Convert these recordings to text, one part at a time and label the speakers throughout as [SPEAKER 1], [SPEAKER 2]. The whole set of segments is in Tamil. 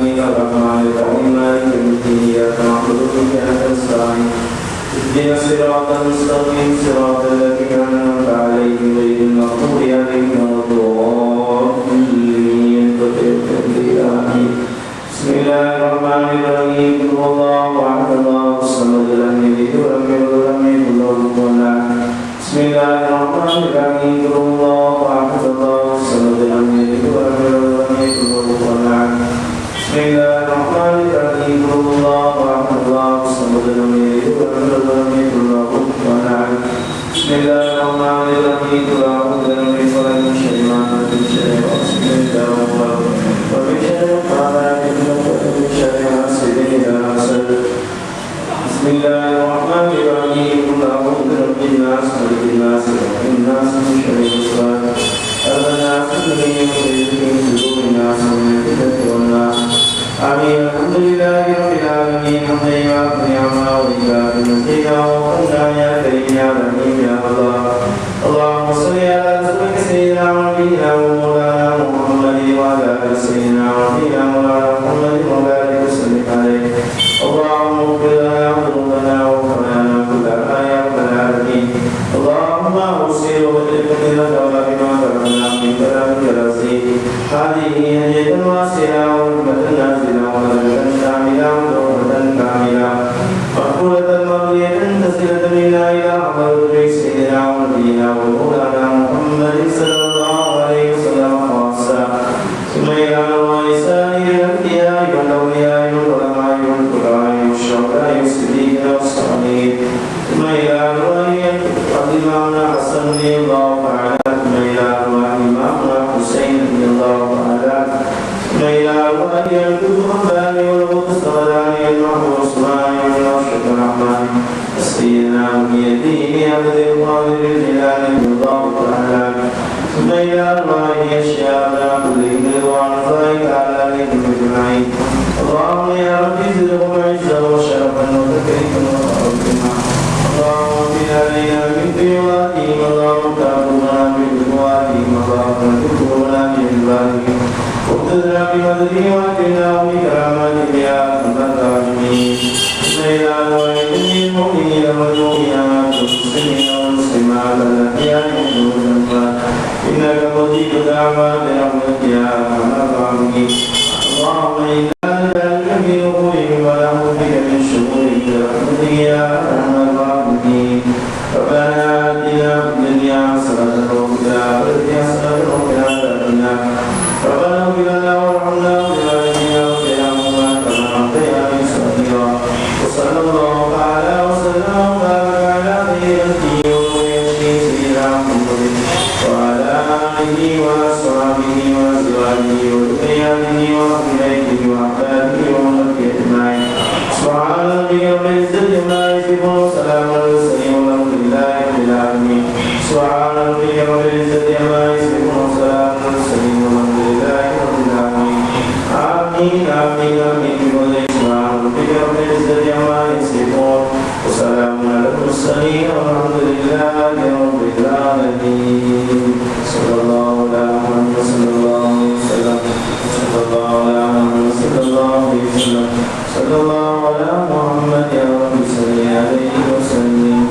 [SPEAKER 1] العالمين الرحمن الرحيم مالك يوم الدين إياك نعبد وإياك نستعين اهدنا الصراط المستقيم صراط الذين أنعمت عليهم غير المغضوب عليهم ولا الضالين آمين. بسم الله الرحمن الرحيم قل هو الله أحد الله الصمد لم يلد ولم يولد ولم يكن له كفوا أحد. بسم الله الرحمن الرحيم قل هو الله أحد الله الصمد لم يلد ولم يولد ولم يكن له كفوا أحد. بسم الله الرحمن الرحيم قل هو الله أحد الله الصمد لم يلد ولم يولد ولم يكن له كفوا أحد. بسم الله الرحمن الرحيم قل أعوذ برب الفلق من شر ما خلق من شر غاسق إذا وقب ومن شر الطارق ومن شر حاسد إذا حسد. بسم الله الرحمن الرحيم قل أعوذ برب الناس ملك الناس إله الناس من شر الوسواس الخناس الذي يوسوس في صدور الناس من الفتنة والناس. آمين. الحمد لله رب العالمين حمدا يوافي نعمه ويكافئ مزيدا وقلنا يا كريم يا رحيم يا الله. اللهم صل على رسولك سيدنا ونبينا ومولانا محمد وعلى آل سيدنا ونبينا مولانا محمد وبارك وسلم عليه. اللهم اغفر لنا ذنوبنا وغفرنا كلها يا رب العالمين. اللهم اوصل وبالقدرة وبما كرمنا من كلامك العزيز. هذه هدية واسعة ورحمة نازلة ورحمة شاملة وتوبة كاملة مقبولة مرضية تصلة منا إلى حضرة سيدنا ونبينا ومولانا محمد صلى الله عليه وسلم خاصة ثم إلى أرواح سائر الأنبياء والأولياء والعلماء والقراء والشهداء والصديقين والصالحين ثم إلى أرواح إمامنا حسن رضي الله تعالى ثم إلى أرواح إمامنا حسين رضي الله تعالى ثم إلى أرواح الكتب الرباني والمتصدراني والمحو عثمان والراشد الرحمن سيدنا وبيده عبد القادر الجلال الله تعالى ثم إلى أرواح أشياخنا كلهم رضوان الله تعالى عليهم أجمعين. اللهم يا رب زدهم عزا وشرفا وتكريما وتعظيما. اللهم اغفر علينا من قواتهم اللهم تأمرنا بقواتهم اللهم تكرمنا بإذبارهم واقتدنا بمددهم وأكرمنا بكراماتهم يا أرحم الراحمين. ثم إلى أرواح المؤمنين والمؤمنات والمسلمين والمسلمات الأحياء منهم والأموات إنك مجيب الدعوات برحمتك يا أرحم الراحمين. اللهم إنا نسألك من نورهم ونعوذ بك من شرورهم برحمتك يا أرحم الراحمين. ربنا آتنا في الدنيا حسنة وفي الآخرة حسنة وقنا عذاب النار. ربنا اغفر لنا وارحمنا وبوالدينا واغفر لنا كما ربيانا صغيرا. وصلى الله تعالى وسلم وبارك على سيدنا سيدنا محمد وعلى آله وأصحابه وأزواجه وذرياته وأهل بيته وأحبابه وأمته أجمعين. سبحان ربك رب العزة عما يصفون وسلام على المرسلين والحمد لله رب العالمين. سبحان ربك رب العزة عما يصفون وسلام على المرسلين والحمد لله رب العالمين. آمين آمين آمين. سبحان ربك رب العزة عما يصفون وسلام على المرسلين والحمد لله رب العالمين. صلى الله على محمد صلى الله عليه وسلم. صلى الله على محمد صلى الله عليه وسلم. صلى الله على محمد يا رب صل عليه وسلم.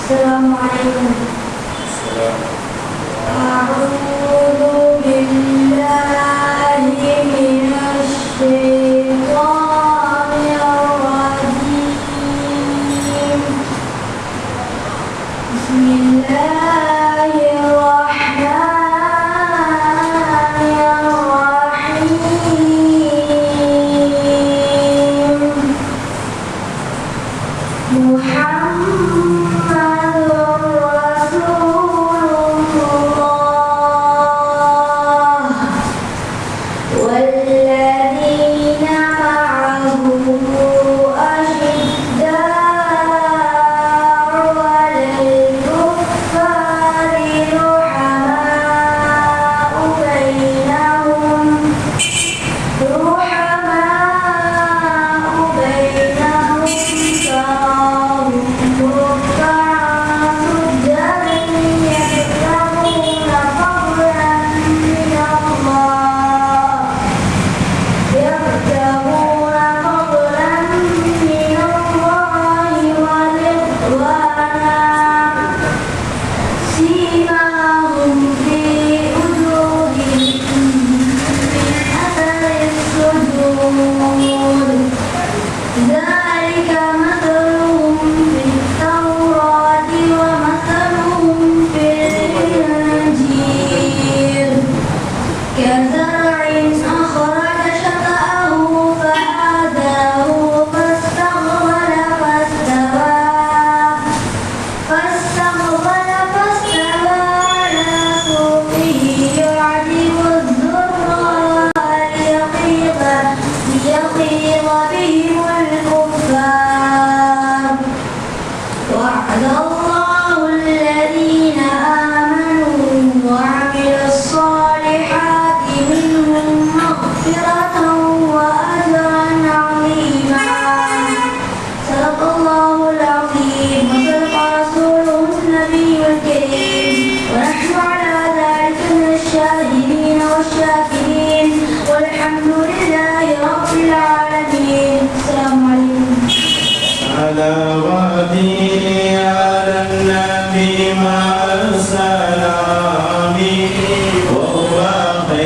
[SPEAKER 2] السلام عليكم. أعوذ بالله من الشيطان الرجيم. بسم الله الرحمن الرحيم. محمد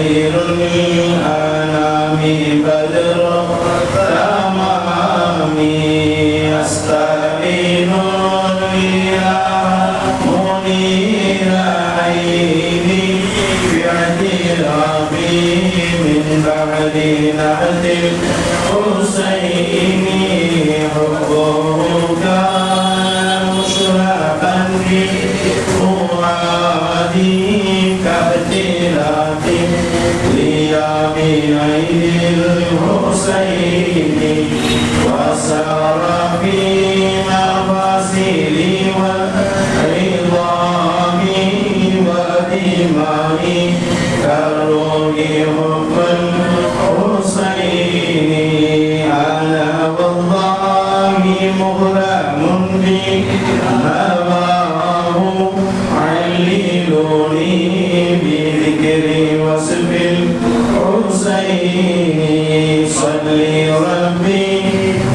[SPEAKER 1] خير الأنام بدر تمام أستعين الإله منير عيني باعترافي من بعد نعت الحسين حبه كان مشرقا في فؤادي كاختلاف ليام عين الحسين وسار في مفاصلي والعظام ودمائي كالروح حب الحسين أنا والله مغرم بهواه عللوني بذكر وصف الحسين صلي ربي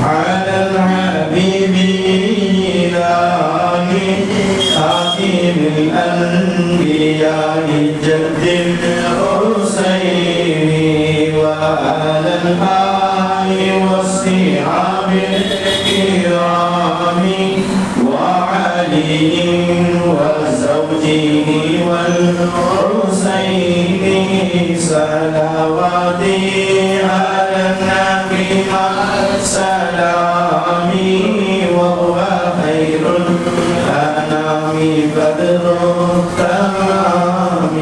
[SPEAKER 1] على الحبيب إلهي خاتم الأنبياء جد الحسين وعلى الآل والصحاب الكرام وعلي وزوجه والحسين صلواتي على النبي مع سلامي وهو خير الأنام بدر التمام.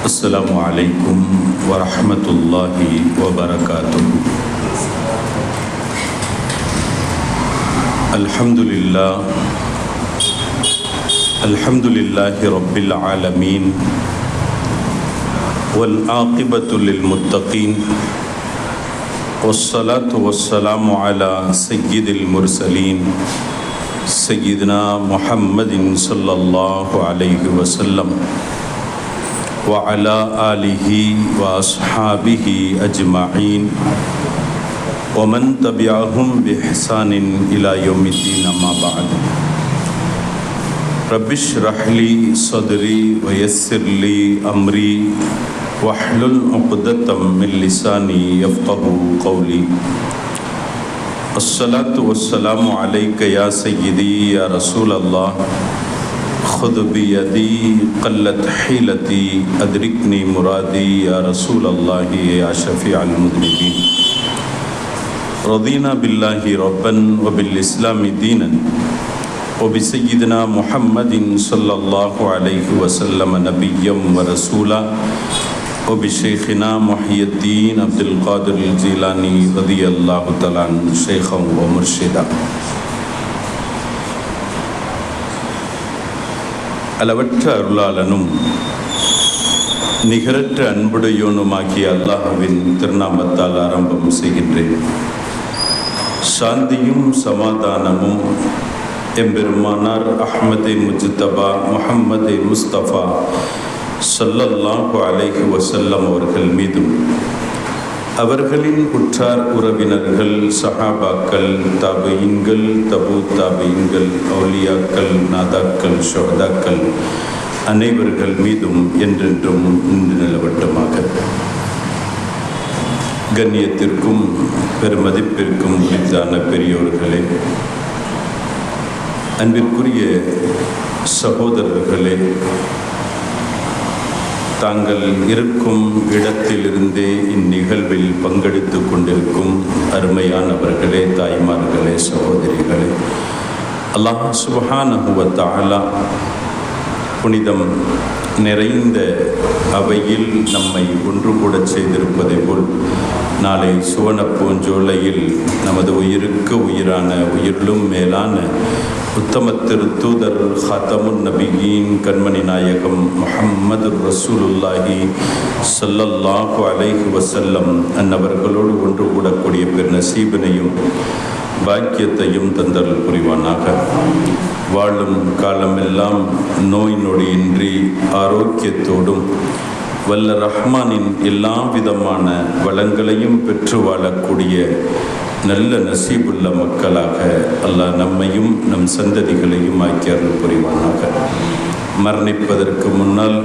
[SPEAKER 3] السلام عليكم ورحمة الله وبركاته. الحمد لله رب العالمين والعاقبة للمتقين والصلاة والسلام على سيد المرسلين سيدنا محمد صلى الله عليه وسلم وعلى آله وأصحابه أجمعين ومن تبعهم بإحسان إلى يوم الدين أما بعد. رب اشرح لي صدري ويسر لي أمري واحلل عقدة من لساني يفقهوا قولي. الصلاة والسلام عليك يا سيدي يا رسول الله خذ بيدي قلت حيلتي أدركني مرادي يا رسول الله يا شفيع المذنبين. رضينا بالله ربا وبالإسلام دينا وبسيدنا محمد صلى الله عليه وسلم نبيا ورسولا وبشيخنا محي الدين عبد القادر الجيلاني رضي الله تعالى عنه شيخا ومرشدا. அளவற்ற அருளாளனும் நிகரற்ற அன்புடையோனுமாகிய அல்லாஹ்வின் திருநாமத்தால் ஆரம்பம் செய்கின்றேன். சாந்தியும் சமாதானமும் எம்பெருமானார் அஹ்மதே முஜ்தபா முஹம்மதே முஸ்தபா ஸல்லல்லாஹு அலைஹி வஸல்லம் அவர்கள் மீதும் அவர்களின் உற்றார் உறவினர்கள் சஹாபாக்கள் தாபீன்கள் தபூ தாபீன்கள் அவுலியாக்கள் நாதாக்கள் ஷுஹதாக்கள் அனைவர்கள் மீதும் என்றென்றும் நின்று நிலவட்டமாக. கண்ணியத்திற்கும் பெருமதிப்பிற்கும் உரித்தான பெரியோர்களே, அன்பிற்குரிய சகோதரர்களே, தாங்கள் இருக்கும் இடத்திலிருந்தே இந்நிகழ்வில் பங்கெடுத்து கொண்டிருக்கும் அருமையானவர்களே, தாய்மார்களே, சகோதரிகளே, அல்லாஹ் சுப்ஹானஹு வ தஆலா புனிதம் நிறைந்த அவையில் நம்மை ஒன்று கூட செய்திருப்பதை போல் நாளை சுவன பூஞ்சோலையில் நமது உயிருக்கு உயிரான உயிரிலும் மேலான உத்தம திருத்தூதர் ஹாத்தமுன் நபியின் கண்மணி நாயகம் முஹம்மது ரசூலுல்லாஹி ஸல்லல்லாஹு அலைஹி வஸல்லம் அன்னவர்களோடு ஒன்று கூடக்கூடிய பெரு நசீபினையும் பாக்கியத்தையும் தந்தருள் புரிவானாக. வாழும் காலமெல்லாம் நோய் நொடியின்றி ஆரோக்கியத்தோடும் வல்ல ரஹ்மானின் எல்லா விதமான வளங்களையும் பெற்று வாழக்கூடிய நல்ல நசீபுள்ள மக்களாக அல்லாஹ் நம்மையும் நம் சந்ததிகளையும் ஆக்கி அருள் புரிவானாக. மரணிப்பதற்கு முன்னால்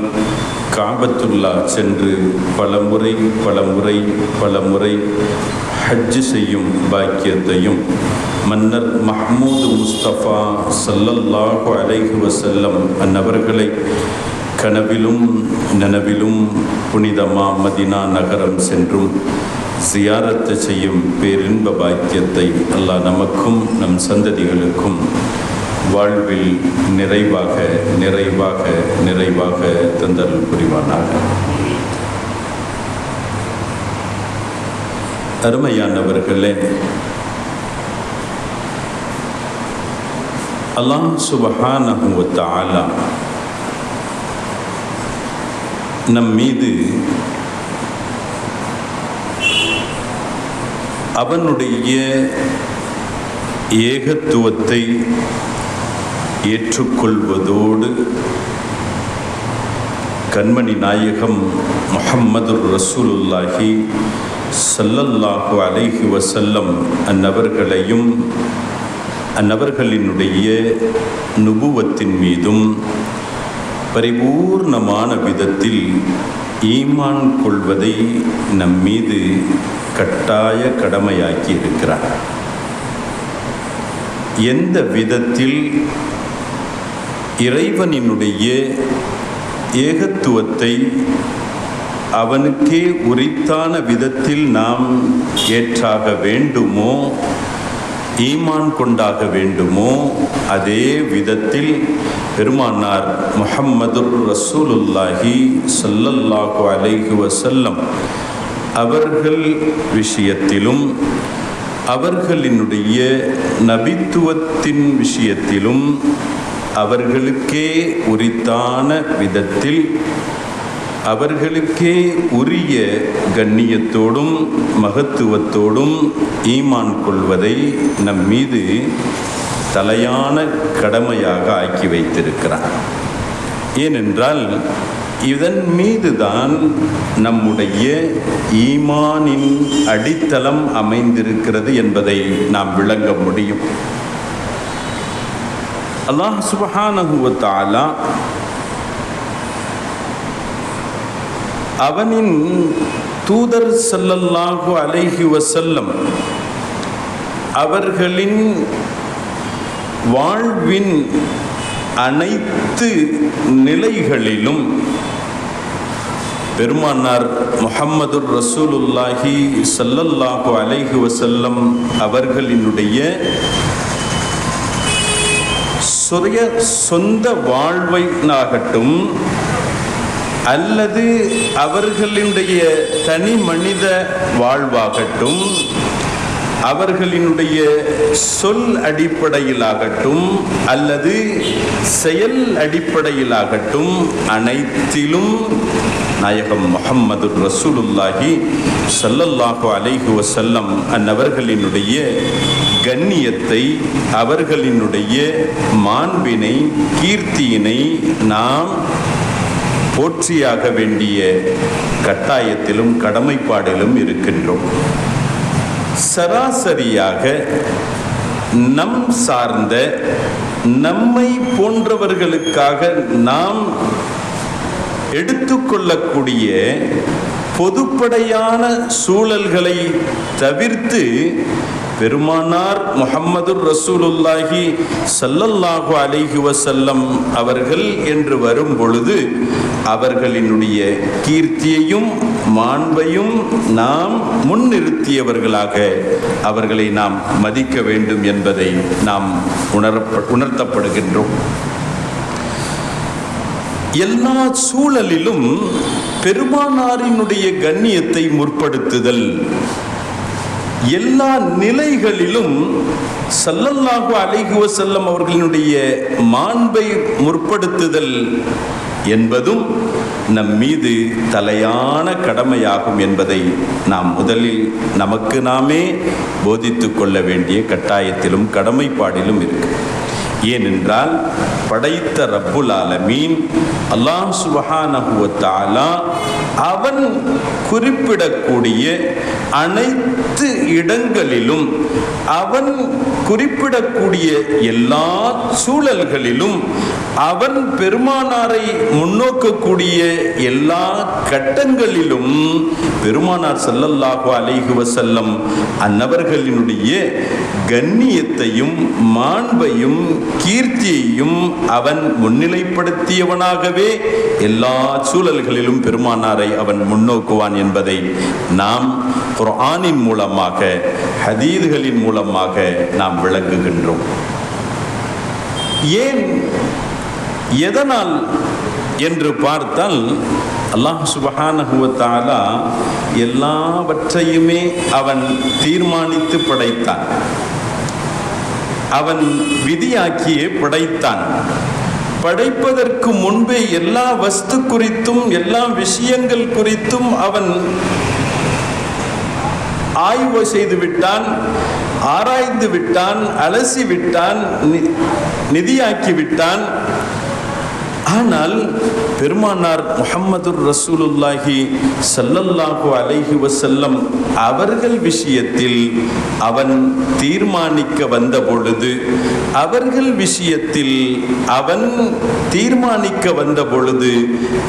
[SPEAKER 3] காபத்துல்லா சென்று பலமுறை ஹஜ்ஜு செய்யும் பாக்கியத்தையும் மன்னர் மஹ்மூது முஸ்தபா ஸல்லல்லாஹு அலைஹி வஸல்லம் அன்னவர்களை கனவிலும் நனவிலும் புனிதமா மதினா நகரம் சென்றும் ஜியாரத்து செய்யும் பேரின்ப பாக்கியத்தை அல்லாஹ் நமக்கும் நம் சந்ததிகளுக்கும் வாழ்வில் நிறைவாக தந்தருள் புரிவானாக. அருமையானவர்களே, அல்லாஹ் சுப்ஹானஹு வ தஆலா நம் மீது அவனுடைய ஏகத்துவத்தை ஏற்றுக்கொள்வதோடு கண்மணி நாயகம் முஹம்மது ரசூலுல்லாஹி ஸல்லல்லாஹு அலைஹி வஸல்லம் அன்னவர்களையும் அன்னவர்களினுடைய நுபுவத்தின் மீதும் பரிபூர்ணமான விதத்தில் ஈமான் கொள்வதை நம் மீது கட்டாய கடமையாக்கி இருக்கிறார். எந்த விதத்தில் இறைவனினுடைய ஏகத்துவத்தை அவனுக்கே உரித்தான விதத்தில் நாம் ஏற்றாக வேண்டுமோ, ஈமான் கொண்டாக வேண்டுமோ, அதே விதத்தில் பெருமானார் முஹம்மது ரசூலுல்லாஹி ஸல்லல்லாஹு அலைஹி வஸல்லம் அவர்கள் விஷயத்திலும் அவர்களினுடைய நபித்துவத்தின் விஷயத்திலும் அவர்களுக்கே உரித்தான விதத்தில் அவர்களுக்கே உரிய கண்ணியத்தோடும் மகத்துவத்தோடும் ஈமான் கொள்வதை நம் மீது தலையான கடமையாக ஆக்கி வைத்திருக்கிறார். ஏனென்றால் இதன் மீதுதான் நம்முடைய ஈமானின் அடித்தளம் அமைந்திருக்கிறது என்பதை நாம் விளங்க முடியும். அல்லாஹ் சுப்ஹானஹு வ தஆலா அவனின் தூதர் ஸல்லல்லாஹு அலைஹி வஸல்லம் அவர்களின் வாழ்வின் அனைத்து நிலைகளிலும் பெருமானார் முஹம்மது ரசூலுல்லாஹி ஸல்லல்லாஹு அலைஹி வஸல்லம் அவர்களினுடைய சொந்த வாழ்வையாகட்டும் அல்லது அவர்களினுடைய தனி மனித வாழ்வாகட்டும், அவர்களினுடைய சொல் அடிப்படையிலாகட்டும் அல்லது செயல் அடிப்படையிலாகட்டும், அனைத்திலும் நாயகம் முஹம்மது ரசூலுல்லாஹி ஸல்லல்லாஹு அலைஹி வஸல்லம் அன்னவர்களினுடைய கண்ணியத்தை, அவர்களினுடைய மாண்பினை, கீர்த்தியினை நாம் போற்றியாக வேண்டிய கட்டாயத்திலும் கடமைப்பாடிலும் இருக்கின்றோம். சராசரியாக நம் சார்ந்த நம்மை போன்றவர்களுக்காக நாம் எடுத்துக்கொள்ளக்கூடிய பொதுப்படையான சூழல்களை தவிர்த்து பெருமானார் முஹம்மது ரசூலுல்லாஹி ஸல்லல்லாஹு அலைஹி வஸல்லம் அவர்கள் என்று வரும் பொழுது அவர்களினுடைய கீர்த்தியையும் மாண்பையும் நாம் முன்னிறுத்தியவர்களாக அவர்களை நாம் மதிக்க வேண்டும் என்பதை நாம் உணர்த்தப்படுகின்றோம். எல்லா சூழலிலும் பெருமானாரினுடைய கண்ணியத்தை முற்படுத்துதல், எல்லா நிலைகளிலும் ஸல்லல்லாஹு அலைஹி வஸல்லம் அவர்களினுடைய மாண்பை முற்படுத்துதல் என்பதும் நம் மீது தலையான கடமையாகும் என்பதை நாம் முதலில் நமக்கு நாமே போதித்து கொள்ள வேண்டிய கட்டாயத்திலும் கடமைப்பாடிலும் இருக்கு. ஏனென்றால் படைத்த ரப்புல் ஆலமீன் அல்லாஹ் சுப்ஹானஹு வ தஆலா அவன் குறிப்பிடக்கூடிய அனைத்து இடங்களிலும், அவன் குறிப்பிடக்கூடிய எல்லா சூழல்களிலும், அவன் பெருமானாரை முன்னோக்கக்கூடிய எல்லா கட்டங்களிலும் பெருமானார் ஸல்லல்லாஹு அலைஹி வஸல்லம் அன்னவர்களினுடைய கண்ணியத்தையும் மாண்பையும் கீர்த்தியையும் அவன் முன்னிலைப்படுத்தியவனாகவே எல்லா சூழல்களிலும் பெருமானாரை அவன் முன்னோக்குவான் என்பதை நாம் குர்ஆனின் மூலமாக, ஹதீதுகளின் மூலமாக நாம் விளங்குகின்றோம். ஏன், எதனால் என்று பார்த்தால் அல்லாஹ் சுப்ஹானஹு வ தஆலா எல்லாவற்றையுமே அவன் தீர்மானித்து படைத்தான், அவன் விதியாக்கியே படைத்தான். படைப்பதற்கு முன்பே எல்லா வஸ்து குறித்தும் எல்லா விஷயங்கள் குறித்தும் அவன் ஆய்வு செய்து விட்டான், ஆராய்ந்து விட்டான், அலசி விட்டான், நிதியாக்கி விட்டான். ஆனால் பெருமானார் முஹம்மதுர் ரசூலுல்லாஹி ஸல்லல்லாஹு அலைஹி வஸல்லம் அவர்கள் விஷயத்தில் அவன் தீர்மானிக்க வந்த பொழுது, அவர்கள் விஷயத்தில் அவன் தீர்மானிக்க வந்த பொழுது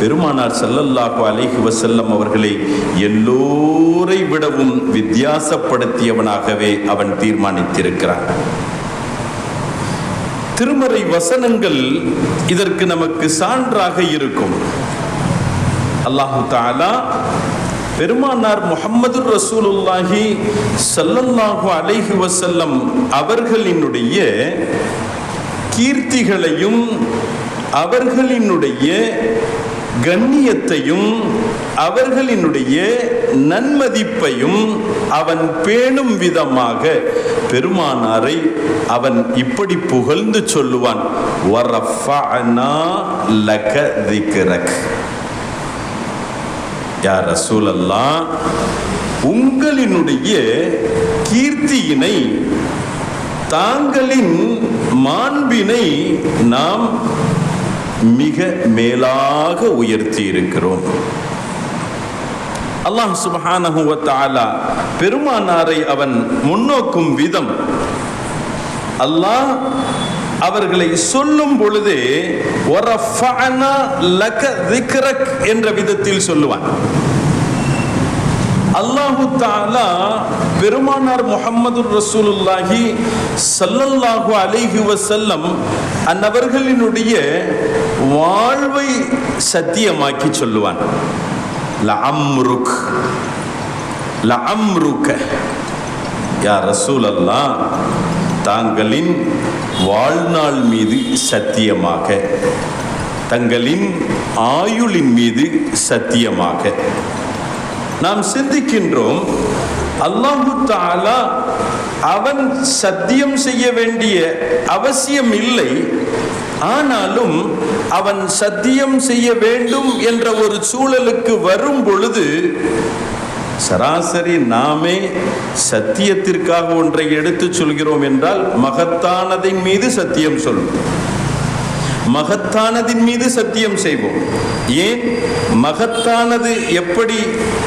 [SPEAKER 3] பெருமானார் ஸல்லல்லாஹு அலைஹி வஸல்லம் அவர்களை எல்லோரை விடவும் வித்தியாசப்படுத்தியவனாகவே அவன் தீர்மானித்திருக்கிறான். திருமறை வசனங்கள் இதற்கு நமக்கு சான்றாக இருக்கும். அல்லாஹு தஆலா பெருமானார் முஹம்மதுர் ரசூலுல்லாஹி ஸல்லல்லாஹு அலைஹி வஸல்லம் அவர்களினுடைய கீர்த்திகளையும் அவர்களினுடைய கண்ணியத்தையும் அவர்களினுடைய நன்மதிப்பையும் அவன் பேணும் விதமாக பெருமானாரை அவன் இப்படி புகழ்ந்து சொல்லுவான், வரஃபஅனா லக திக்ரக். யா ரசூலல்லாஹ், உங்களினுடைய கீர்த்தியினை, தாங்களின் மாண்பினை நாம் மிக மேலாக உயர்த்தி இருக்கிறோம். அல்லாஹ் சுப்ஹானஹு வ தஆலா பெருமானாரை அவன் முன்னோக்கும் விதம், அல்லாஹ் அவர்களை சொல்லும் பொழுதே வரஃபஅனா லக திக்ரக் என்ற விதத்தில் சொல்லுவான். அல்லாஹு தஆலா பெருமானார் முஹம்மதுர் ரசூலுல்லாஹி ஸல்லல்லாஹு அலைஹி வஸல்லம் அன்னவர்களினுடைய வாழ்வை சத்தியமாக்கி சொல்லுவான். லஅம்ருக் லஅம்ருக, யா ரசூலல்லாஹ், தாங்களின் வாழ்நாள் மீது சத்தியமாக, தங்களின் ஆயுளின் மீது சத்தியமாக. நாம் சிந்திக்கின்றோம், அல்லாஹு தஆலா அவன் சத்தியம் செய்ய வேண்டிய அவசியம் இல்லை, ஆனாலும் அவன் சத்தியம் செய்ய வேண்டும் என்ற ஒரு சூழலுக்கு வரும் பொழுது சராசரி நாமே சத்தியத்திற்காக ஒன்றை எடுத்து சொல்கிறோம் என்றால் மகத்தானதின் மீது சத்தியம் சொல்லும், மகத்தானதின் மீது சத்தியம் செய்வோம். ஏன், மகத்தானது எப்படி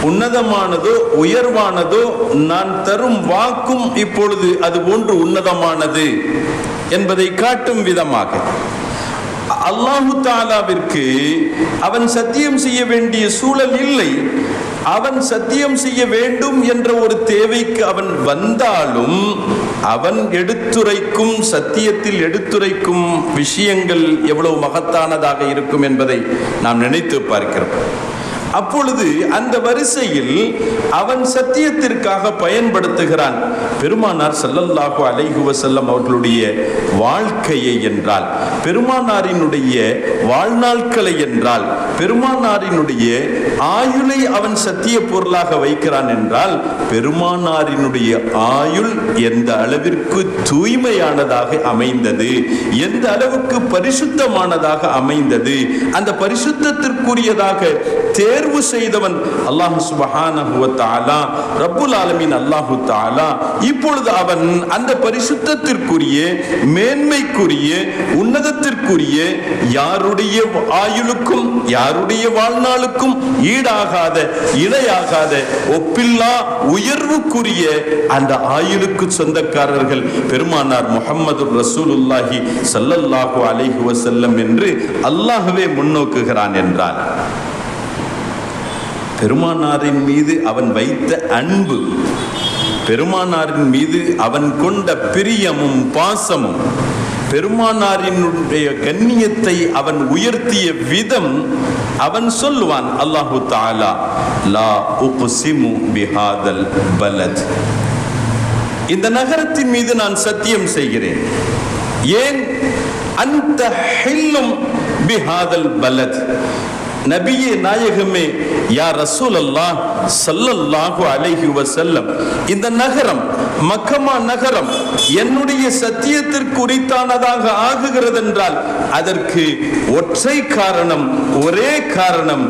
[SPEAKER 3] உன்னதமானதோ உயர்வானதோ நான் தரும் வாக்கும் இப்பொழுது அது போன்று உன்னதமானது என்பதை காட்டும் விதமாக அல்லாஹு தஆலாவிற்கு அவன் சத்தியம் செய்ய வேண்டிய சூழல் இல்லை. அவன் சத்தியம் செய்ய வேண்டும் என்ற ஒரு தேவைக்கு அவன் வந்தாலும் அவன் எடுத்துரைக்கும், சத்தியத்தில் எடுத்துரைக்கும் விஷயங்கள் எவ்வளவு மகத்தானதாக இருக்கும் என்பதை நாம் நினைத்து பார்க்கிறோம். அப்பொழுது அந்த வரிசையில் அவன் சத்தியத்திற்காக பயன்படுத்துகிறான் பெருமானார் ஸல்லல்லாஹு அலைஹி வஸல்லம் அவர்களுடைய வாழ்க்கையை என்றால், பெருமானாரினுடைய வாழ்நாட்களை என்றால், பெருமானாரினுடைய ஆயுளை அவன் சத்திய பொருளாக வைக்கிறான் என்றால், பெருமானாரினுடைய ஆயுள் எந்த அளவிற்கு தூய்மையானதாக அமைந்தது, எந்த அளவுக்கு பரிசுத்தமானதாக அமைந்தது, அந்த பரிசுத்தத்திற்குரியதாக தேர்வு செய்தவன் அல்லாஹ் சுப்ஹானஹு வ தஆலா, ரப்புல் ஆலமீன் அல்லாஹு தஆலா. இப்பொழுது அவன் அந்த பரிசுத்தத்திற்குரிய, மேன்மைக்குரிய, உன்னதத்திற்குரிய, யாருடைய ஆயுளுக்கும் யாருடைய வாழ்நாளுக்கும் ஈடாகாத, இணையாகாத, ஒப்பில்லா உயர்வுக்குரிய அந்த ஆயுளுக்கு சொந்தக்காரர்கள் பெருமானார் முஹம்மது ரசூலுல்லாஹி ஸல்லல்லாஹு அலைஹி வஸல்லம் என்று அல்லாஹ்வே முன்னோக்குகிறான் என்றால், பெருமானாரின் மீது அவன் வைத்த அன்பு, பெருமானாரின் மீது அவன் கொண்ட பிரியமும் பாசமும், பெருமானாரினுடைய கண்ணியத்தை அவன் உயர்த்திய விதம், அவன் சொல்லுவான் அல்லாஹு தஆலா, லா உக்ஸிமு பிஹாதல் பலத், இந்த நகரத்தின் மீது நான் சத்தியம் செய்கிறேன். ஏன்? அந்த ஹில்லும் பிஹாதல் பலத், நபியே நாயகமே, யா ரசூலல்லாஹ் ஸல்லல்லாஹு அலைஹி வஸல்லம், இந்த நகரம், மக்கமா நகரம் என்னுடைய சத்தியத்திற்கு உரித்தானதாக ஆகுகிறது என்றால் அதற்கு ஒற்றை காரணம், ஒரே காரணம்,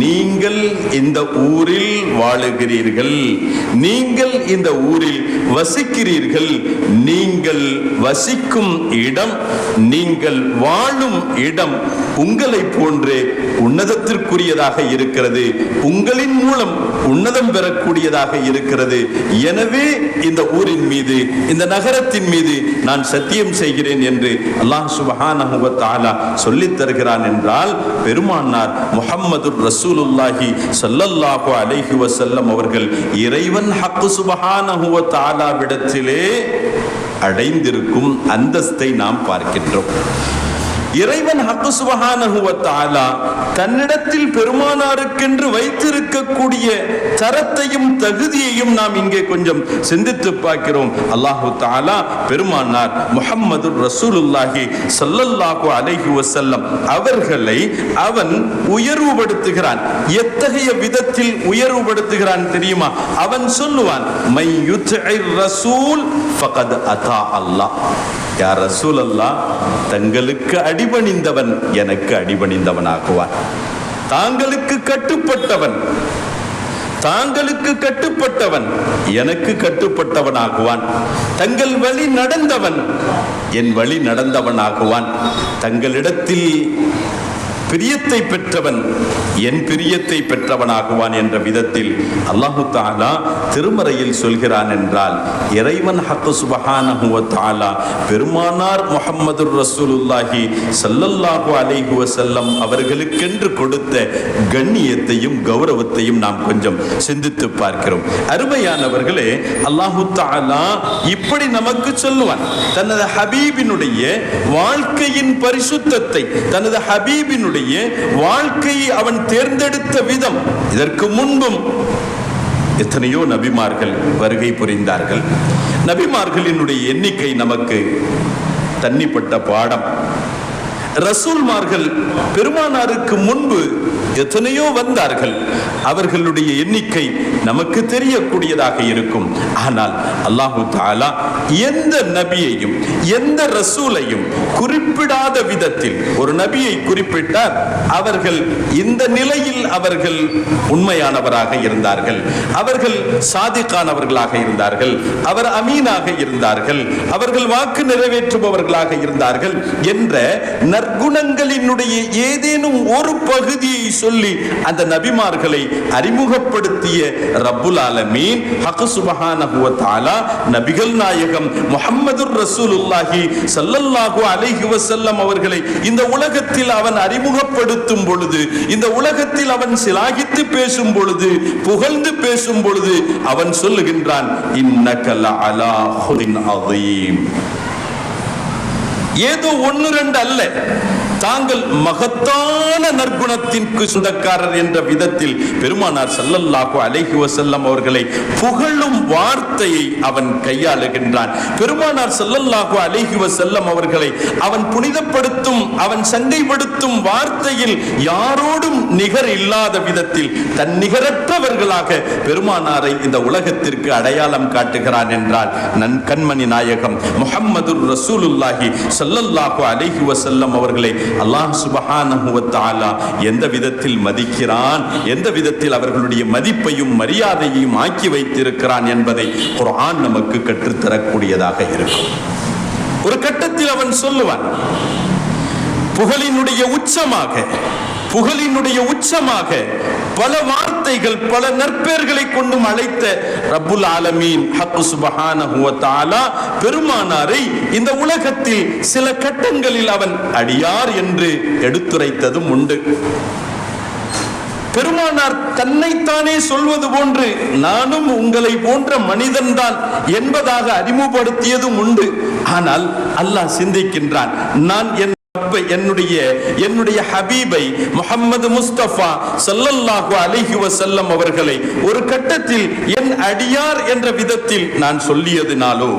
[SPEAKER 3] நீங்கள் இந்த ஊரில் வாழுகிறீர்கள், நீங்கள் இந்த ஊரில் வசிக்கிறீர்கள், நீங்கள் வசிக்கும் இடம், நீங்கள் வாழும் இடம் உங்களை போன்றே உன்னதத்திற்குரியதாக இருக்கிறது, உங்களின் மூலம் உன்னதம் பெறக்கூடியதாக இருக்கிறது. எனவே இந்த ஊரின் மீது, இந்த நகரத்தின் மீது நான் சத்தியம் செய்கிறேன் என்று அல்லாஹ் சுப்ஹானஹு வ தஆலா சொல்லித் தருகிறான் என்றால், பெருமானார் முஹம்மது ரசூலுல்லாஹி ஸல்லல்லாஹு அலைஹி வஸல்லம் அவர்கள் இறைவன் ஹக் சுப்ஹானஹு வ தஆலாவிடத்திலே அடைந்திருக்கும் அந்தஸ்தை நாம் பார்க்கின்றோம். இறைவன் ஹக் சுப்ஹானஹு வ தஆலா தன்னிடத்தில் பெருமானாருக்கென்று வைத்திருக்கக்கூடிய தரத்தையும் தகுதியையும் நாம் இங்கே கொஞ்சம் சிந்தித்து பார்க்கிறோம். அல்லாஹு தஆலா பெருமானார் முஹம்மது ரசூலுல்லாஹி ஸல்லல்லாஹு அலைஹி வஸல்லம் அவர்களை அவன் உயர்வுபடுத்துகிறான். எத்தகைய விதத்தில் உயர்வுபடுத்துகிறான் தெரியுமா? அவன் சொல்லுவான், மை யுத்இர் ரசூல் ஃபகத் அதா அல்லாஹ். யா ரசூலல்லாஹ், தங்களுக்கு அடிபணிந்தவன் எனக்கு அடிபணிந்தவனாகுவான், தாங்களுக்கு கட்டுப்பட்டவன், தாங்களுக்கு கட்டுப்பட்டவன் எனக்கு கட்டுப்பட்டவனாகுவான், தங்கள் வழி நடந்தவன் என் வழி நடந்தவனாகுவான், தங்களிடத்தில் பிரியத்தை பெற்றவன் என் பிரியத்தை பெற்றவனாகுவான் என்ற விதத்தில் அல்லாஹு தஆலா திருமறையில் சொல்கிறான் என்றால், இறைவன் ஹக் சுப்ஹானஹு வ தஆலா பெருமானார் முஹம்மது ரசூலுல்லாஹி ஸல்லல்லாஹு அலைஹி வஸல்லம் அவர்களுக்கென்று கொடுத்த கண்ணியத்தையும் கௌரவத்தையும் நாம் கொஞ்சம் சிந்தித்து பார்க்கிறோம். அருமையானவர்களே, அல்லாஹு தஆலா இப்படி நமக்கு சொல்லுவான், தனது ஹபீபினுடைய வாழ்க்கையின் பரிசுத்தத்தை, தனது ஹபீபினுடைய வாழ்க்கையை அவன் தேர்ந்தெடுத்த விதம். இதற்கு முன்பும் எத்தனையோ நபிமார்கள் வருகை புரிந்தார்கள். நபிமார்களினுடைய எண்ணிக்கை நமக்கு தண்ணிப்பட்ட பாடம். ரசூல்மார்கள் பெருமானாருக்கு முன்பு எத்தனையோ வந்தார்கள், அவர்களுடைய எண்ணிக்கை நமக்கு தெரியக்கூடியதாக இருக்கும். ஆனால் அல்லாஹு தஆலா எந்த நபியையும் எந்த ரசூலையும் குறிப்பிடாத விதத்தில் ஒரு நபியை குறிப்பிட்டார். அவர்கள் இந்த நிலையில் அவர்கள் உண்மையானவராக இருந்தார்கள், அவர்கள் சாதிக்கானவர்களாக இருந்தார்கள், அவர் அமீனாக இருந்தார்கள், அவர்கள் வாக்கு நிறைவேற்றுபவர்களாக இருந்தார்கள் என்ற நற்குணங்களினுடைய ஏதேனும் ஒரு பகுதியை சொல்லி அந்த நபிமார்களை அறிமுகப்படுத்திய ரப்புல் ஆலமீன் ஹக் சுப்ஹானஹு வ தஆலா நபிகள் நாயகம் முஹம்மதுர் ரசூலுல்லாஹி ஸல்லல்லாஹு அலைஹி வஸல்லம் அவர்களை இந்த உலகத்தில் அவன் அறிமுகப்படுத்தும் பொழுது, இந்த உலகத்தில் அவன் சிலாகித்து பேசும் பொழுது, புகழ்ந்து பேசும் பொழுது அவன் சொல்லுகின்றான், இன்னக லஅலா ஹுலின் அதீம். ஏதோ ஒன்று ரெண்டு அல்ல, தாங்கள் மகத்தான நற்குணத்திற்கு சொந்தக்காரர் என்ற விதத்தில் பெருமானார் ஸல்லல்லாஹு அலைஹி வஸல்லம் அவர்களை புகழும் வார்த்தையை அவன் கையாளுகின்றான். பெருமானார் ஸல்லல்லாஹு அலைஹி வஸல்லம் அவர்களை அவன் புனிதப்படுத்தும், அவன் சங்கைப்படுத்தும் வார்த்தையில் யாரோடும் நிகர் இல்லாத விதத்தில் தன்னிகரற்றவர்களாக பெருமானாரை இந்த உலகத்திற்கு அடையாளம் காட்டுகிறான் என்றால் கண்மணி நாயகம் முஹம்மதுர் ரசூலுல்லாஹி ஸல்லல்லாஹு அலைஹி வஸல்லம் அவர்களை அல்லாஹ் சுப்ஹானஹு வ தஆலா எந்த விதத்தில் மதிக்கிறான், எந்த விதத்தில் அவர்களுடைய மதிப்பையும் மரியாதையையும் ஆக்கி வைத்திருக்கிறான் என்பதை குர்ஆன் நமக்கு கற்றுத்தரக்கூடியதாக இருக்கும். ஒரு கட்டத்தில் அவன் சொல்லுவான், புகழினுடைய உச்சமாக பல வார்த்தைகள் பல நற்பெயர்களை கொண்டும் அழைத்த ரப்புல் ஆலமீன் ஹக் சுப்ஹானஹு வ தஆலா பெருமானாரை இந்த உலகத்தில் சில கட்டங்களில் அவன் அடியார் என்று எடுத்துரைத்ததும் உண்டு. பெருமானார் தன்னைத்தானே சொல்வது போன்று நானும் உங்களை போன்ற மனிதன்தான் என்பதாக அறிமுகப்படுத்தியதும் உண்டு. ஆனால் அல்லாஹ் சிந்திக்கின்றான், நான் என்னுடைய ஹபீபை முஹம்மது முஸ்தபா ஸல்லல்லாஹு அலைஹி வஸல்லம் அவர்களை ஒரு கட்டத்தில் என் அடியார் என்ற விதத்தில் நான் சொல்லியதினாலோ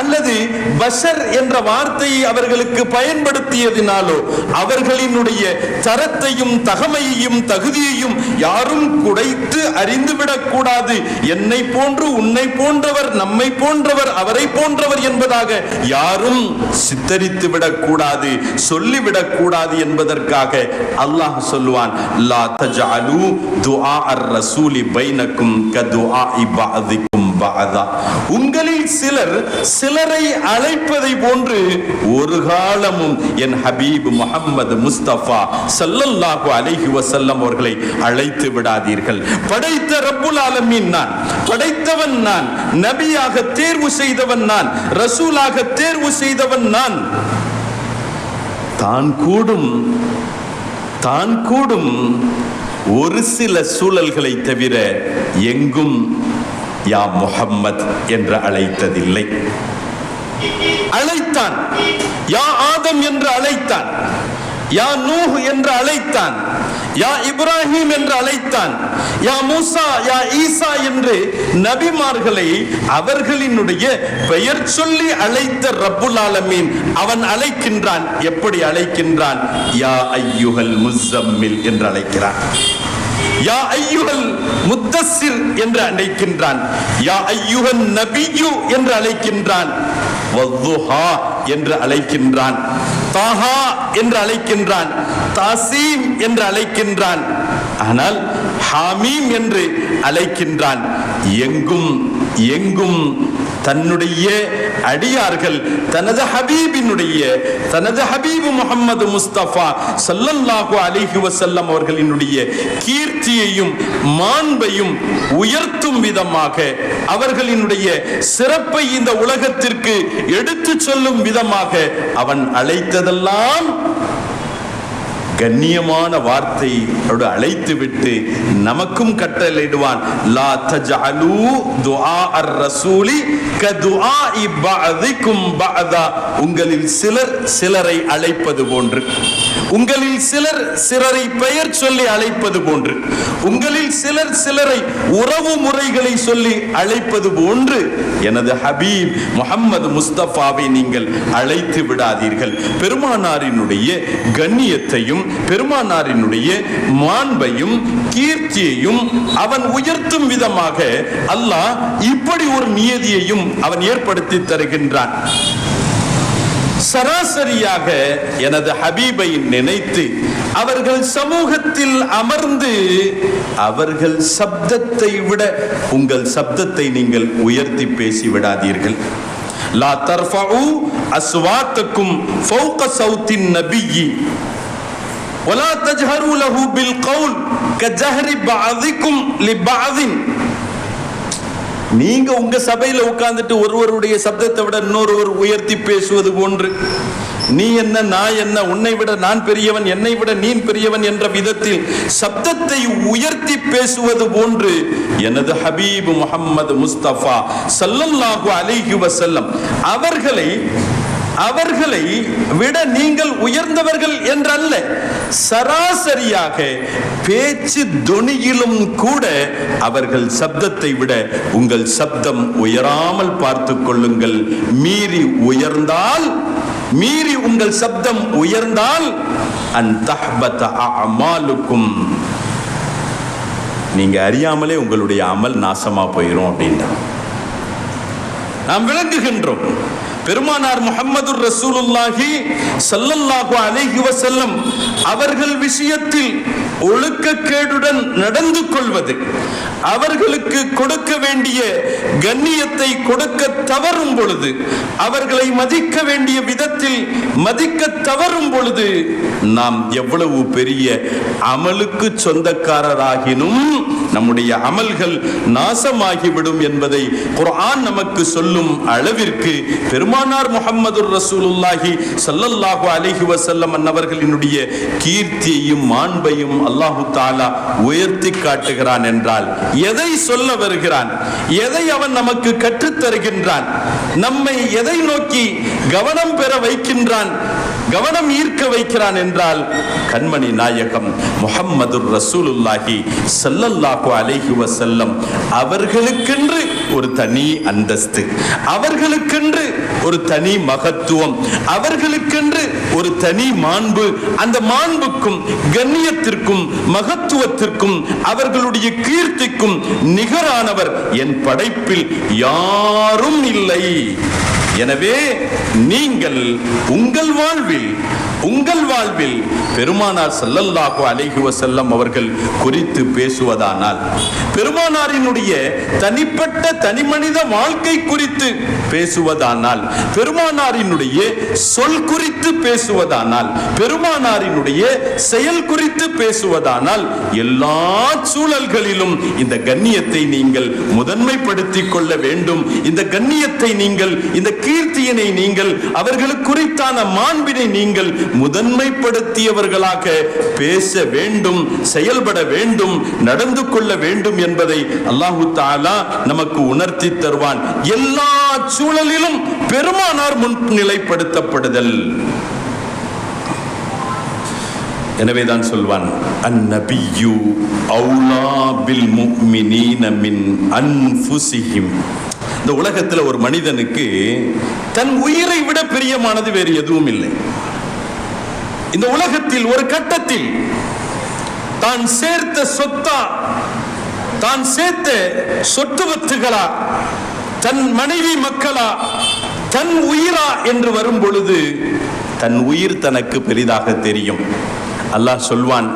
[SPEAKER 3] அல்லது பஷர் என்ற வார்த்தையை அவர்களுக்கு பயன்படுத்தியதினாலோ அவர்களினுடைய தரத்தையும் தகமையையும் தகுதியையும் யாரும் குடைத்து அறிந்துவிடக் கூடாது. என்னை போன்று உன்னை போன்றவர், நம்மை போன்றவர், அவரை போன்றவர் என்பதாக யாரும் சித்தரித்து விடக்கூடாது, சொல்லிவிடக் கூடாது என்பதற்காக அல்லாஹ் சொல்லுவான், லா தஜஅலு துஆ அர்-ரசூலி பைனக்கும் கதுஆஇ பஅதிக்கும் பஅதா. உங்களில் சிலர் சிலரை அழைப்பதை போன்று ஒரு காலமும் என் ஹபீப் முஹம்மது முஸ்தபா ஸல்லல்லாஹு அலைஹி வஸல்லம் அவர்களை அழைத்து விடாதீர்கள். படைத்த ரப்புல் ஆலமீன் நான், படைத்தவன் நான், நபியாக தேர்வு செய்தவன் நான், ரசூலாக தேர்வு செய்தவன் நான். தான் கூடும் ஒரு சில சூழல்களை தவிர எங்கும் யா முஹம்மத் என்று அழைத்ததில்லை. அழைத்தான், யா ஆதம் என்று அழைத்தான், யா நூஹ் என்று அழைத்தான், யா இப்ராஹிம் என்று அழைத்தான், யா மூசா, யா ஈசா என்று நபிமார்களை அவர்களினுடைய பெயர் சொல்லி அழைத்த ரப்புல் ஆலமீன் அவன் அழைக்கின்றான். எப்படி அழைக்கின்றான்? யா ஐயுஹல் முஸம்மில் என்று அழைக்கிறான், யா ஐயுஹல் முத்தஸ்ஸிர் என்று அழைக்கின்றான், யா ஐயுஹன் நபியு என்று அழைக்கின்றான், வத்துஹா என்று அழைக்கின்றான், தாஹா என்று அழைக்கின்றான், தாசீம் என்று அழைக்கின்றான். ஆனால் ஹாமீம் என்று அழைக்கின்றான். எங்கும் தன்னுடைய அடியார்கள் தனது ஹபீபு முஹம்மது முஸ்தபா ஸல்லல்லாஹு அலைஹி வஸல்லம் அவர்களினுடைய கீர்த்தியையும் மாண்பையும் உயர்த்தும் விதமாக, அவர்களினுடைய சிறப்பை இந்த உலகத்திற்கு எடுத்து சொல்லும் விதமாக அவன் அழைத்ததெல்லாம் கண்ணியமான வார்த்தையோடு அழைத்து விட்டு நமக்கும் கட்டளையிடுவான், லா தஜஅலு துஆ அர்-ரசூலி கதுஆஇ பஅதிக்கும் பஅதா. உங்களில் சிலர் சிலரை அழைப்பது போன்று, உங்களில் சிலர் சிலரை பெயர் சொல்லி அழைப்பது போன்று, உங்களில் சிலர் சிலரை உறவு முறைகளை சொல்லி அழைப்பது போன்று எனது ஹபீப் முஹம்மது முஸ்தபாவை நீங்கள் அழைத்து விடாதீர்கள். பெருமானாரினுடைய கண்ணியத்தையும் பெருமானாரினுடைய மாண்பையும் கீர்த்தியையும் அவன் உயர்த்தும் விதமாக அல்லாஹ் இப்படி ஒரு நியதியையும் அவன் ஏற்படுத்தி தருகின்றான். சராசரியாக எனது ஹபீபை நினைத்து அவர்கள் சமூகத்தில் அமர்ந்து அவர்கள் சப்தத்தை விட உங்கள் சப்தத்தை நீங்கள் உயர்த்தி பேசி விடாதீர்கள். லா தர்ஃபஉ அஸ்வாத்தக்கும் ஃபௌக சௌத்தின் நபியி வலா தஜ்ஹரு லஹு பில் கௌல் கஜஹரி பஅதிக்கும் லிபஅதின். நீங்க உங்க சபையில உட்கார்ந்துட்டு ஒருவருடைய சப்தத்தை விட இன்னொருவர் உயர்த்தி பேசுவது போன்று, நீ என்ன நான் என்ன, உன்னை விட நான் பெரியவன், என்னை விட நீ பெரியவன் என்ற விதத்தில் சப்தத்தை உயர்த்தி பேசுவது போன்று எனது ஹபீப் முஹம்மது முஸ்தபா ஸல்லல்லாஹு அலைஹி வஸல்லம் அவர்களை விட நீங்கள் உயர்ந்தவர்கள் என்றல்ல, சராசரியாக பேச்சு தொனியிலும் கூட அவர்கள் சப்தத்தை விட உங்கள் சப்தம் உயராமல் பார்த்து கொள்ளுங்கள். மீறி உங்கள் சப்தம் உயர்ந்தால் அன் தஹ்பத அஅமாலுக்கும், நீங்க அறியாமலே உங்களுடைய அமல் நாசமா போயிரும் அப்படின்னா நாம் விளங்குகின்றோம். பெருமானார் முஹம்மது ரசூலுல்லாஹி ஸல்லல்லாஹு அலைஹி வஸல்லம் அவர்கள் விஷயத்தில் ஒழுக்கக்கேடுடன் நடந்து கொள்வது, அவர்களுக்கு கொடுக்க வேண்டிய கண்ணியத்தை கொடுக்க தவறும் பொழுது, அவர்களை மதிக்க வேண்டிய விதத்தில் மதிக்க தவறும் பொழுது நாம் எவ்வளவு பெரிய அமலுக்கு சொந்தக்காரராகினும் நம்முடைய அமல்கள் நாசமாகிவிடும் என்பதை குர்ஆன் நமக்கு சொல்லும் அளவிற்கு பெருமானார் முஹம்மது ரசூலுல்லாஹி ஸல்லல்லாஹு அலைஹி வஸல்லம் அன்னவர்களினுடைய கீர்த்தியையும் மாண்பையும் அல்லாஹு தஆலா உயர்த்தி காட்டுகிறான் என்றால் எதை சொல்ல வருகிறான்? எதை அவன் நமக்கு கற்றுத் தருகின்றான்? நம்மை எதை நோக்கி கவனம் பெற வைக்கின்றான், கவனம் ஈர்க்க வைக்கிறான் என்றால் கண்மணி நாயகம் முஹம்மது ரசூலுல்லாஹி ஸல்லல்லாஹு அலைஹி வஸல்லம் அவர்களுக்கென்று ஒரு தனி அந்தஸ்து, அவர்களுக்கென்று ஒரு தனி மகத்துவம், அவர்களுக்கென்று ஒரு தனி மாண்பு. அந்த மாண்புக்கும் கண்ணியத்திற்கும் மகத்துவத்திற்கும் அவர்களுடைய கீர்த்திக்கும் நிகரானவர் என் படைப்பில் யாரும் இல்லை. எனவே நீங்கள் உங்கள் வாழ்வில் பெருமானார் ஸல்லல்லாஹு அலைஹி வஸல்லம் அவர்கள் குறித்து பேசுவதானால், பெருமானாரினுடைய தனிப்பட்ட தனிமனித வாழ்க்கை குறித்து பேசுவதானால், பெருமானாரினுடைய சொல் குறித்து பேசுவதானால், பெருமானாரினுடைய செயல் குறித்து பேசுவதானால் எல்லா சூழல்களிலும் இந்த கண்ணியத்தை நீங்கள் முதன்மைப்படுத்திக் கொள்ள வேண்டும். இந்த கண்ணியத்தை நீங்கள், இந்த கீர்த்தியினை நீங்கள், அவர்களுக்கு குறித்தான மாண்பினை நீங்கள் முதன்மைப்படுத்தியவர்களாக பேச வேண்டும், செயல்பட வேண்டும், நடந்து கொள்ள வேண்டும் என்பதை அல்லாஹு தஆலா நமக்கு உணர்த்தி தருவான். எல்லா சூழலிலும் பெருமானார் முன்னிலைப்படுத்தப்படுதல். எனவேதான் சொல்வான், அந்நபியு அவுலா பில் முஃமினீன மின் அன்ஃபுஸிஹிம். இந்த உலகத்தில் ஒரு மனிதனுக்கு தன் உயிரை விட பிரியமானது வேறு எதுவும் இல்லை. இந்த உலகத்தில் ஒரு கட்டத்தில் தான் சேர்த்த சொத்தா, தான் சேர்த்த சொத்து வத்துகளா, தன் மனைவி மக்களா, தன் உயிரா என்று வரும் பொழுது தன் உயிர் தனக்கு பெரிதாக தெரியும். அல்லாஹ் சொல்வான்,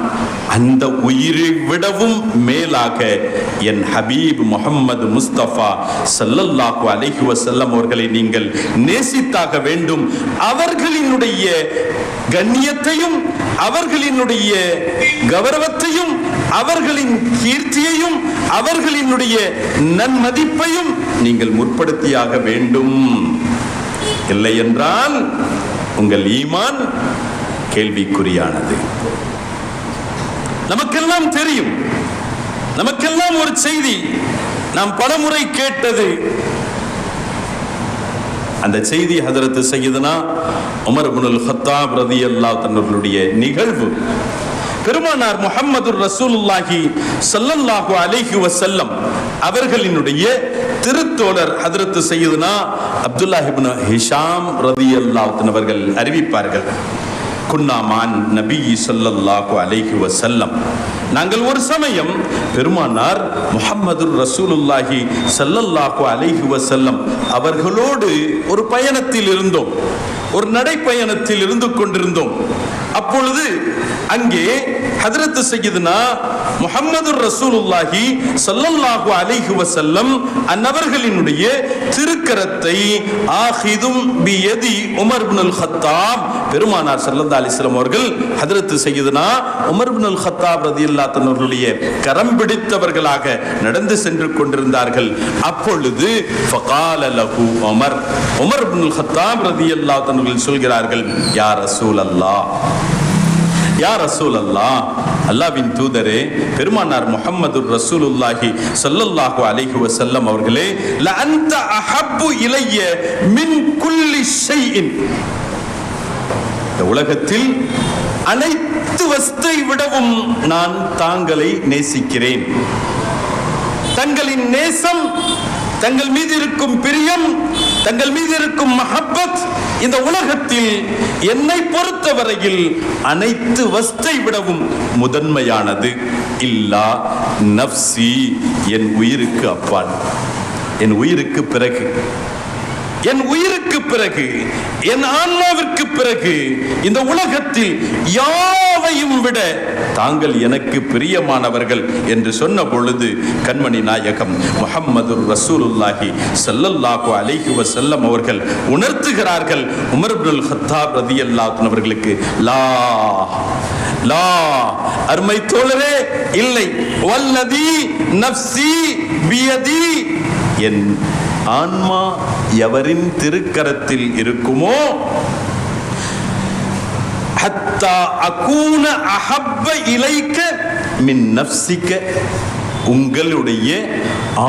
[SPEAKER 3] அந்த உயிரை விடவும் மேலாக என் ஹபீப் முஹம்மது முஸ்தபா ஸல்லல்லாஹு அலைஹி வஸல்லம் அவர்களை நீங்கள் நேசித்தாக வேண்டும். அவர்களினுடைய கண்ணியத்தையும், அவர்களினுடைய கௌரவத்தையும், அவர்களின் கீர்த்தியையும், அவர்களினுடைய நன்மதிப்பையும் நீங்கள் முற்படுத்தியாக வேண்டும். இல்லை என்றால் உங்கள் ஈமான் கேள்விக்குறியானது. நமக்கெல்லாம் தெரியும், நமக்கெல்லாம் ஒரு செய்தி நாம் பலமுறை கேட்டது. அந்த செய்தி ஹதரத் சையதுனா உமர் இப்னுல் கத்தாப் ரலியல்லாஹு தன்னுடைய நிகழ்வு. பெருமானார் முஹம்மது ரசூலுல்லாஹி ஸல்லல்லாஹு அலைஹி வஸல்லம் அவர்களினுடைய திருத்தோழர் ஹதரத் சையதுனா அப்துல்லாஹ் இப்னு ஹிஷாம் ரலியல்லாஹு தஆலா அவர்கள் அறிவிப்பார்கள், குன்னாமான் நபி ஸல்லல்லாஹு அலைஹி வஸல்லம், நாங்கள் ஒரு சமயம் பெருமானார் முஹம்மது ரசூலுல்லாஹி ஸல்லல்லாஹு அலைஹி வஸல்லம் அவர்களோடு ஒரு பயணத்தில் இருந்தோம், ஒரு நடைப்பயணத்தில் இருந்து கொண்டிருந்தோம். அப்பொழுது அங்கே ஹஜ்ரத் சய்யிதுனா முஹம்மது ரசூலுல்லாஹி ஸல்லல்லாஹு அலைஹி வஸல்லம் அன்னவர்களினுடைய திருக்கரத்தை ஆஹிதும் பியதி உமர் இப்னுல் கத்தாப், பெருமானார் ஸல்லல்லாஹு அலைஹி வஸல்லம் அவர்கள் ஹஜ்ரத் சய்யிதுனா உமர் இப்னுல் கத்தாப் ரலியல்லாஹு தஆலா அவர்களுடைய கரம் பிடித்தவர்களாக நடந்து சென்று கொண்டிருந்தார்கள். அப்பொழுது ஃபகால லஹு உமர், உமர் இப்னுல் கத்தாப் ரலியல்லாஹு தஆலா அவர்கள் சொல்கிறார்கள், யா ரசூலல்லாஹ், யா ரசூலல்லாஹ், அல்லாஹ்வின் தூதரே, பெருமானார் முஹம்மது ரசூலுல்லாஹி ஸல்லல்லாஹு அலைஹி வஸல்லம் அவர்களே, ல அன்த அஹப்பு இலைய மின் குல்லி ஷைஇன், இந்த உலகத்தில் அனைத்து வஸ்தை விடவும் நான் தாங்களை நேசிக்கிறேன். தங்களின் நேசம், தங்கள் மீது இருக்கும் பிரியம், தங்கள் மீது இருக்கும் மஹப்பத் இந்த உலகத்தில் என்னை பொறுத்தவரையில் அனைத்து வஸ்தை விடவும் முதன்மையானது. இல்லா நஃப்சி, என் உயிருக்கு அப்பால், என் உயிருக்கு பிறகு, என் உயிருக்கு பிறகு, என் ஆன்மாவிற்கு பிறகு இந்த உலகத்தில் யாவையும் விட தாங்கள் எனக்கு பிரியமானவர்கள் என்று சொன்ன பொழுது கண்மணி நாயகம் முஹம்மது ரசூலுல்லாஹி ஸல்லல்லாஹு அலைஹி வஸல்லம் அவர்கள் உணர்த்துகிறார்கள் உமர் இப்னுல் கத்தாப் ரலியல்லாஹு அன்ஹு அவர்களுக்கு, லா லா, அருமை தோழரே, இல்லை, வல்லதி நஃப்சி பியதி, என் ஆன்மா எவரின் திருக்கரத்தில் இருக்குமோ, ஹத்தா அகூன அஹப்ப இலைக்க மின் நஃப்ஸிக, உங்களுடைய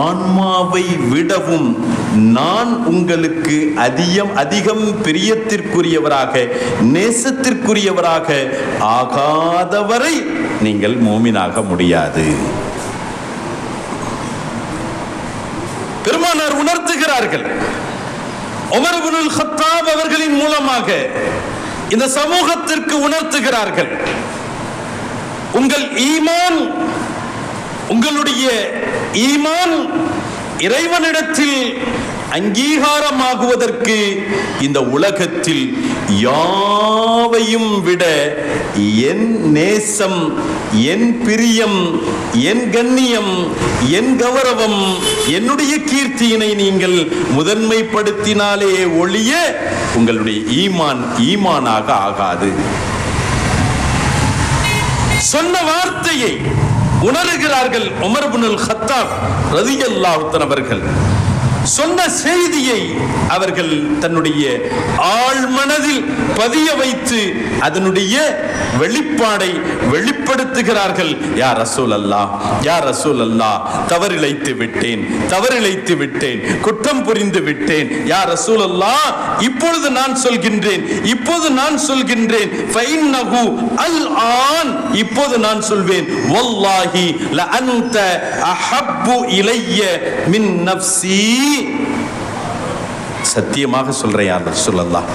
[SPEAKER 3] ஆன்மாவை விடவும் நான் உங்களுக்கு அதிகம் பிரியத்திற்குரியவராக, நேசத்திற்குரியவராக ஆகாதவரை நீங்கள் மூமினாக முடியாது. பெருமானார் உணர்த்துகிறார்கள். உமர் இப்னுல் கத்தாப் அவர்களின் மூலமாக இந்த சமூகத்திற்கு உணர்த்துகிறார்கள், உங்கள் ஈமான், உங்களுடைய ஈமான் இறைவனிடத்தில் அங்கீகாரமாகுவதற்கு இந்த உலகத்தில் யாவையும் விட என் நேசம், என் பிரியம், என் கண்ணியம், என் கௌரவம், என்னுடைய கீர்த்தியினை நீங்கள் முதன்மைப்படுத்தினாலே ஒழிய உங்களுடைய ஈமான் ஈமானாக ஆகாது. சொன்ன வார்த்தையை உணர்கிறார்கள் உமர் இப்னுல் கத்தாப் ரலியல்லாஹு அன்ஹு அவர்கள். சொன்ன செய்தியை அவர்கள் தன்னுடைய ஆழ்மனதில் பதிய வைத்து அதனுடைய வெளிப்பாடை வெளிப்படுத்துகிறார்கள். யா ரசூல் அல்லாஹ், யா ரசூல் அல்லாஹ், தவறிழைத்து விட்டேன், குற்றம் புரிந்து விட்டேன். யா ரசூல் அல்லாஹ், இப்பொழுது நான் சொல்கின்றேன், ஃபைன்னஹு அல் ஆன், இப்போது நான் சொல்வேன், வல்லாஹி ல அன்த அஹப்பு இலைய மின் நஃப்ஸி, சத்தியமாக சொல்றேன் யா ரசூலல்லாஹ்,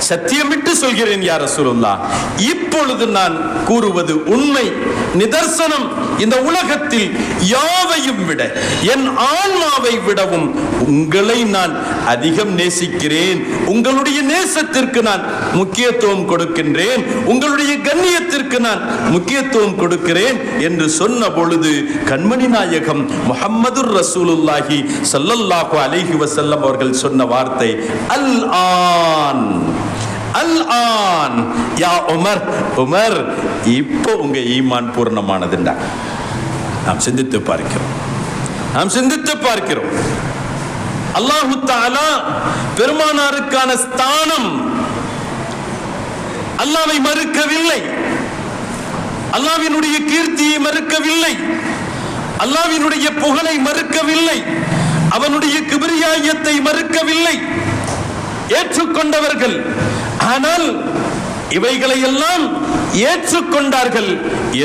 [SPEAKER 3] சத்தியமிட்டு சொல்கிறேன் யா ரசூலுல்லாஹ், இப்பொழுது நான் கூறுவது உண்மை, நிதர்சனம். இந்த உலகத்தில் யாவையும் விட, என் ஆன்மாவை விடவும் உங்களை நான் அதிகம் நேசிக்கிறேன். உங்களுடைய நேசத்திற்கு நான் முக்கியத்துவம் கொடுக்கின்றேன், உங்களுடைய கண்ணியத்திற்கு நான் முக்கியத்துவம் கொடுக்கிறேன் என்று சொன்ன பொழுது கண்மணி நாயகம் முஹம்மது ரசூலுல்லாஹி ஸல்லல்லாஹு அலைஹி வஸல்லம் அவர்கள் சொன்ன வார்த்தை அல் ஆன், அல் ஆன் யா உமர், உமர் இப்போ உங்க ஈமான் பூர்ணமானதுண்டா. நாம் சிந்தித்து பார்க்கிறோம். அல்லாஹு தஆலா பெருமானாருக்கான ஸ்தானம், அல்லாஹ்வை மறுக்கவில்லை, அல்லாஹ்வினுடைய கீர்த்தியை மறுக்கவில்லை, அல்லாஹ்வினுடைய புகழை மறுக்கவில்லை, அவனுடைய கிபிரியாயத்தை மறுக்கவில்லை, ஏற்றுக்கொண்டவர்கள். ஆனால் இவைகளை எல்லாம் ஏற்றுக்கொண்டார்கள்.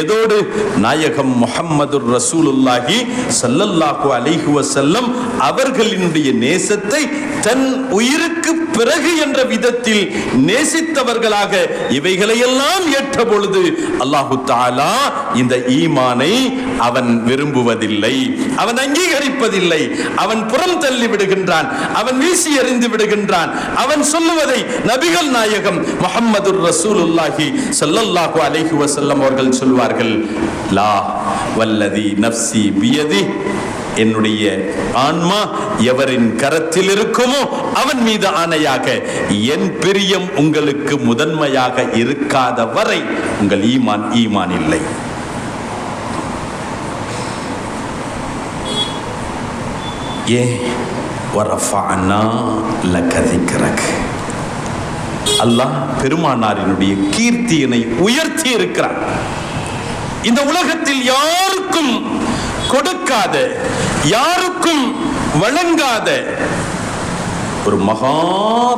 [SPEAKER 3] எதோடு? நாயகம் முஹம்மது ரசூலுல்லாஹி ஸல்லல்லாஹு அலைஹி வஸல்லம் அவர்களினுடைய நேசத்தை தன் உயிருக்கு பிறகு என்ற விதத்தில் நேசித்தவர்களாக இவைகளை எல்லாம் ஏற்ற பொழுது அல்லாஹு தஆலா இந்த ஈமானை அவன் விரும்புவதில்லை, அவன் அங்கீகரிப்பதில்லை, அவன் புறம் தள்ளி விடுகின்றான், அவன் வீசி எறிந்து விடுகின்றான். அவன் சொல்லுவதை நபிகள் நாயகம் முஹம்மது ரசூலுல்லாஹி ஸல்லல்லாஹு அலைஹி வஸல்லம் அவர்கள் சொல்வார்கள், லா வல்லதி நஃப்சி பியதி, என்னுடைய ஆன்மா எவரின் கரத்தில் இருக்குமோ அவன் மீது ஆணையாக, என் பிரியம் உங்களுக்கு முதன்மையாக இருக்காத வரை உங்கள் ஈமான் ஈமான் இல்லை. ஏ வரஃபஅனா லக திக்ரக், அல்லாஹ் பெருமானாரினுடைய கீர்த்தியினை உயர்த்தி இருக்கிறார். இந்த உலகத்தில் யாருக்கும் கொடுக்காத, யாருக்கும் வழங்காத ஒரு மகா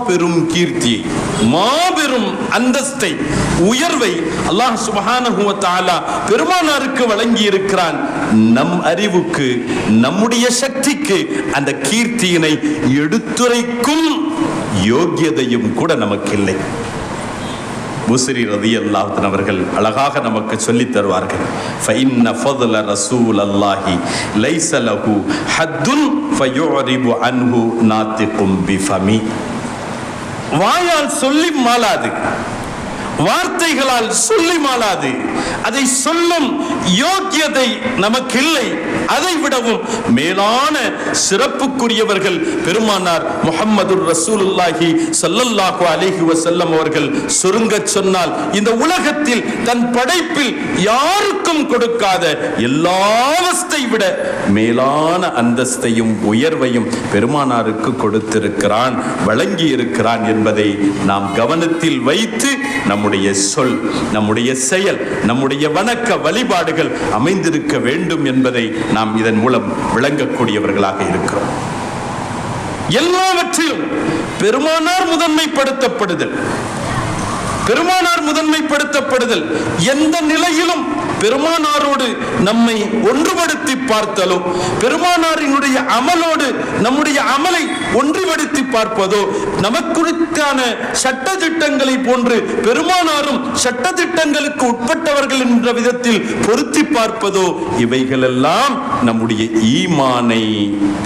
[SPEAKER 3] பெரும் கீர்த்தியை, மாபெரும் அந்தஸ்தை, உயர்வை அல்லாஹ் சுப்ஹானஹு வ தஆலா பெருமானாருக்கு வழங்கி இருக்கிறான். நம் அறிவுக்கு, நம்முடைய சக்திக்கு அந்த கீர்த்தியினை எடுத்துரைக்கும் யோக்கியதையும் கூட நமக்கு இல்லை. புஸ்ரி ரலியல்லாஹு அன்ஹு அவர்கள் அழகாக நமக்கு சொல்லித் தருவார்கள். ஃபஇன்ன ஃபضل ரசூல் அல்லாஹி லைஸ லஹு ஹத்துன் ஃபயுரிபு அன்ஹு நாத்திகும் பிஃபமி. வாயால் சொல்லி மாளாது, வார்த்தைகளால் சொல்லி மாளாது, அதை சொல்லும் யோக்கியதை நமக்கு இல்லை. அதை விடவும் மேலான சிறப்புக்குரியவர்கள் பெருமானார் முஹம்மதுர் ரசூலுல்லாஹி ஸல்லல்லாஹு அலைஹி வஸல்லம் அவர்கள். சுருங்க சொன்னால் இந்த உலகத்தில் தன் படைப்பில் யாருக்கும் கொடுக்காத எல்லாவற்றை விட மேலான அந்தஸ்தையும் உயர்வையும் பெருமானாருக்கு கொடுத்திருக்கிறான், வழங்கி இருக்கிறான் என்பதை நாம் கவனத்தில் வைத்து நம்முடைய சொல், நம்முடைய செயல், நம்முடைய வணக்க வழிபாடுகள் அமைந்திருக்க வேண்டும் என்பதை நாம் இதன் மூலம் விளங்கக்கூடியவர்களாக இருக்கிறோம். எல்லாவற்றிலும் பெருமானார் முதன்மைப்படுத்தப்படுதல், பெருமானார் முதன்மைப்படுத்தப்படுதல், எந்த நிலையிலும் பெருமானாரோடு நம்மை ஒன்றுபடுத்தி பார்த்தலோ, பெருமானாரினுடைய அமலோடு நம்முடைய அமலை ஒன்றுபடுத்தி பார்ப்பதோ, நமக்குறித்தான சட்ட திட்டங்களை போன்று பெருமானாரும் சட்ட திட்டங்களுக்கு உட்பட்டவர்கள் என்ற விதத்தில் பொருத்தி பார்ப்பதோ, இவைகளெல்லாம் நம்முடைய ஈமானை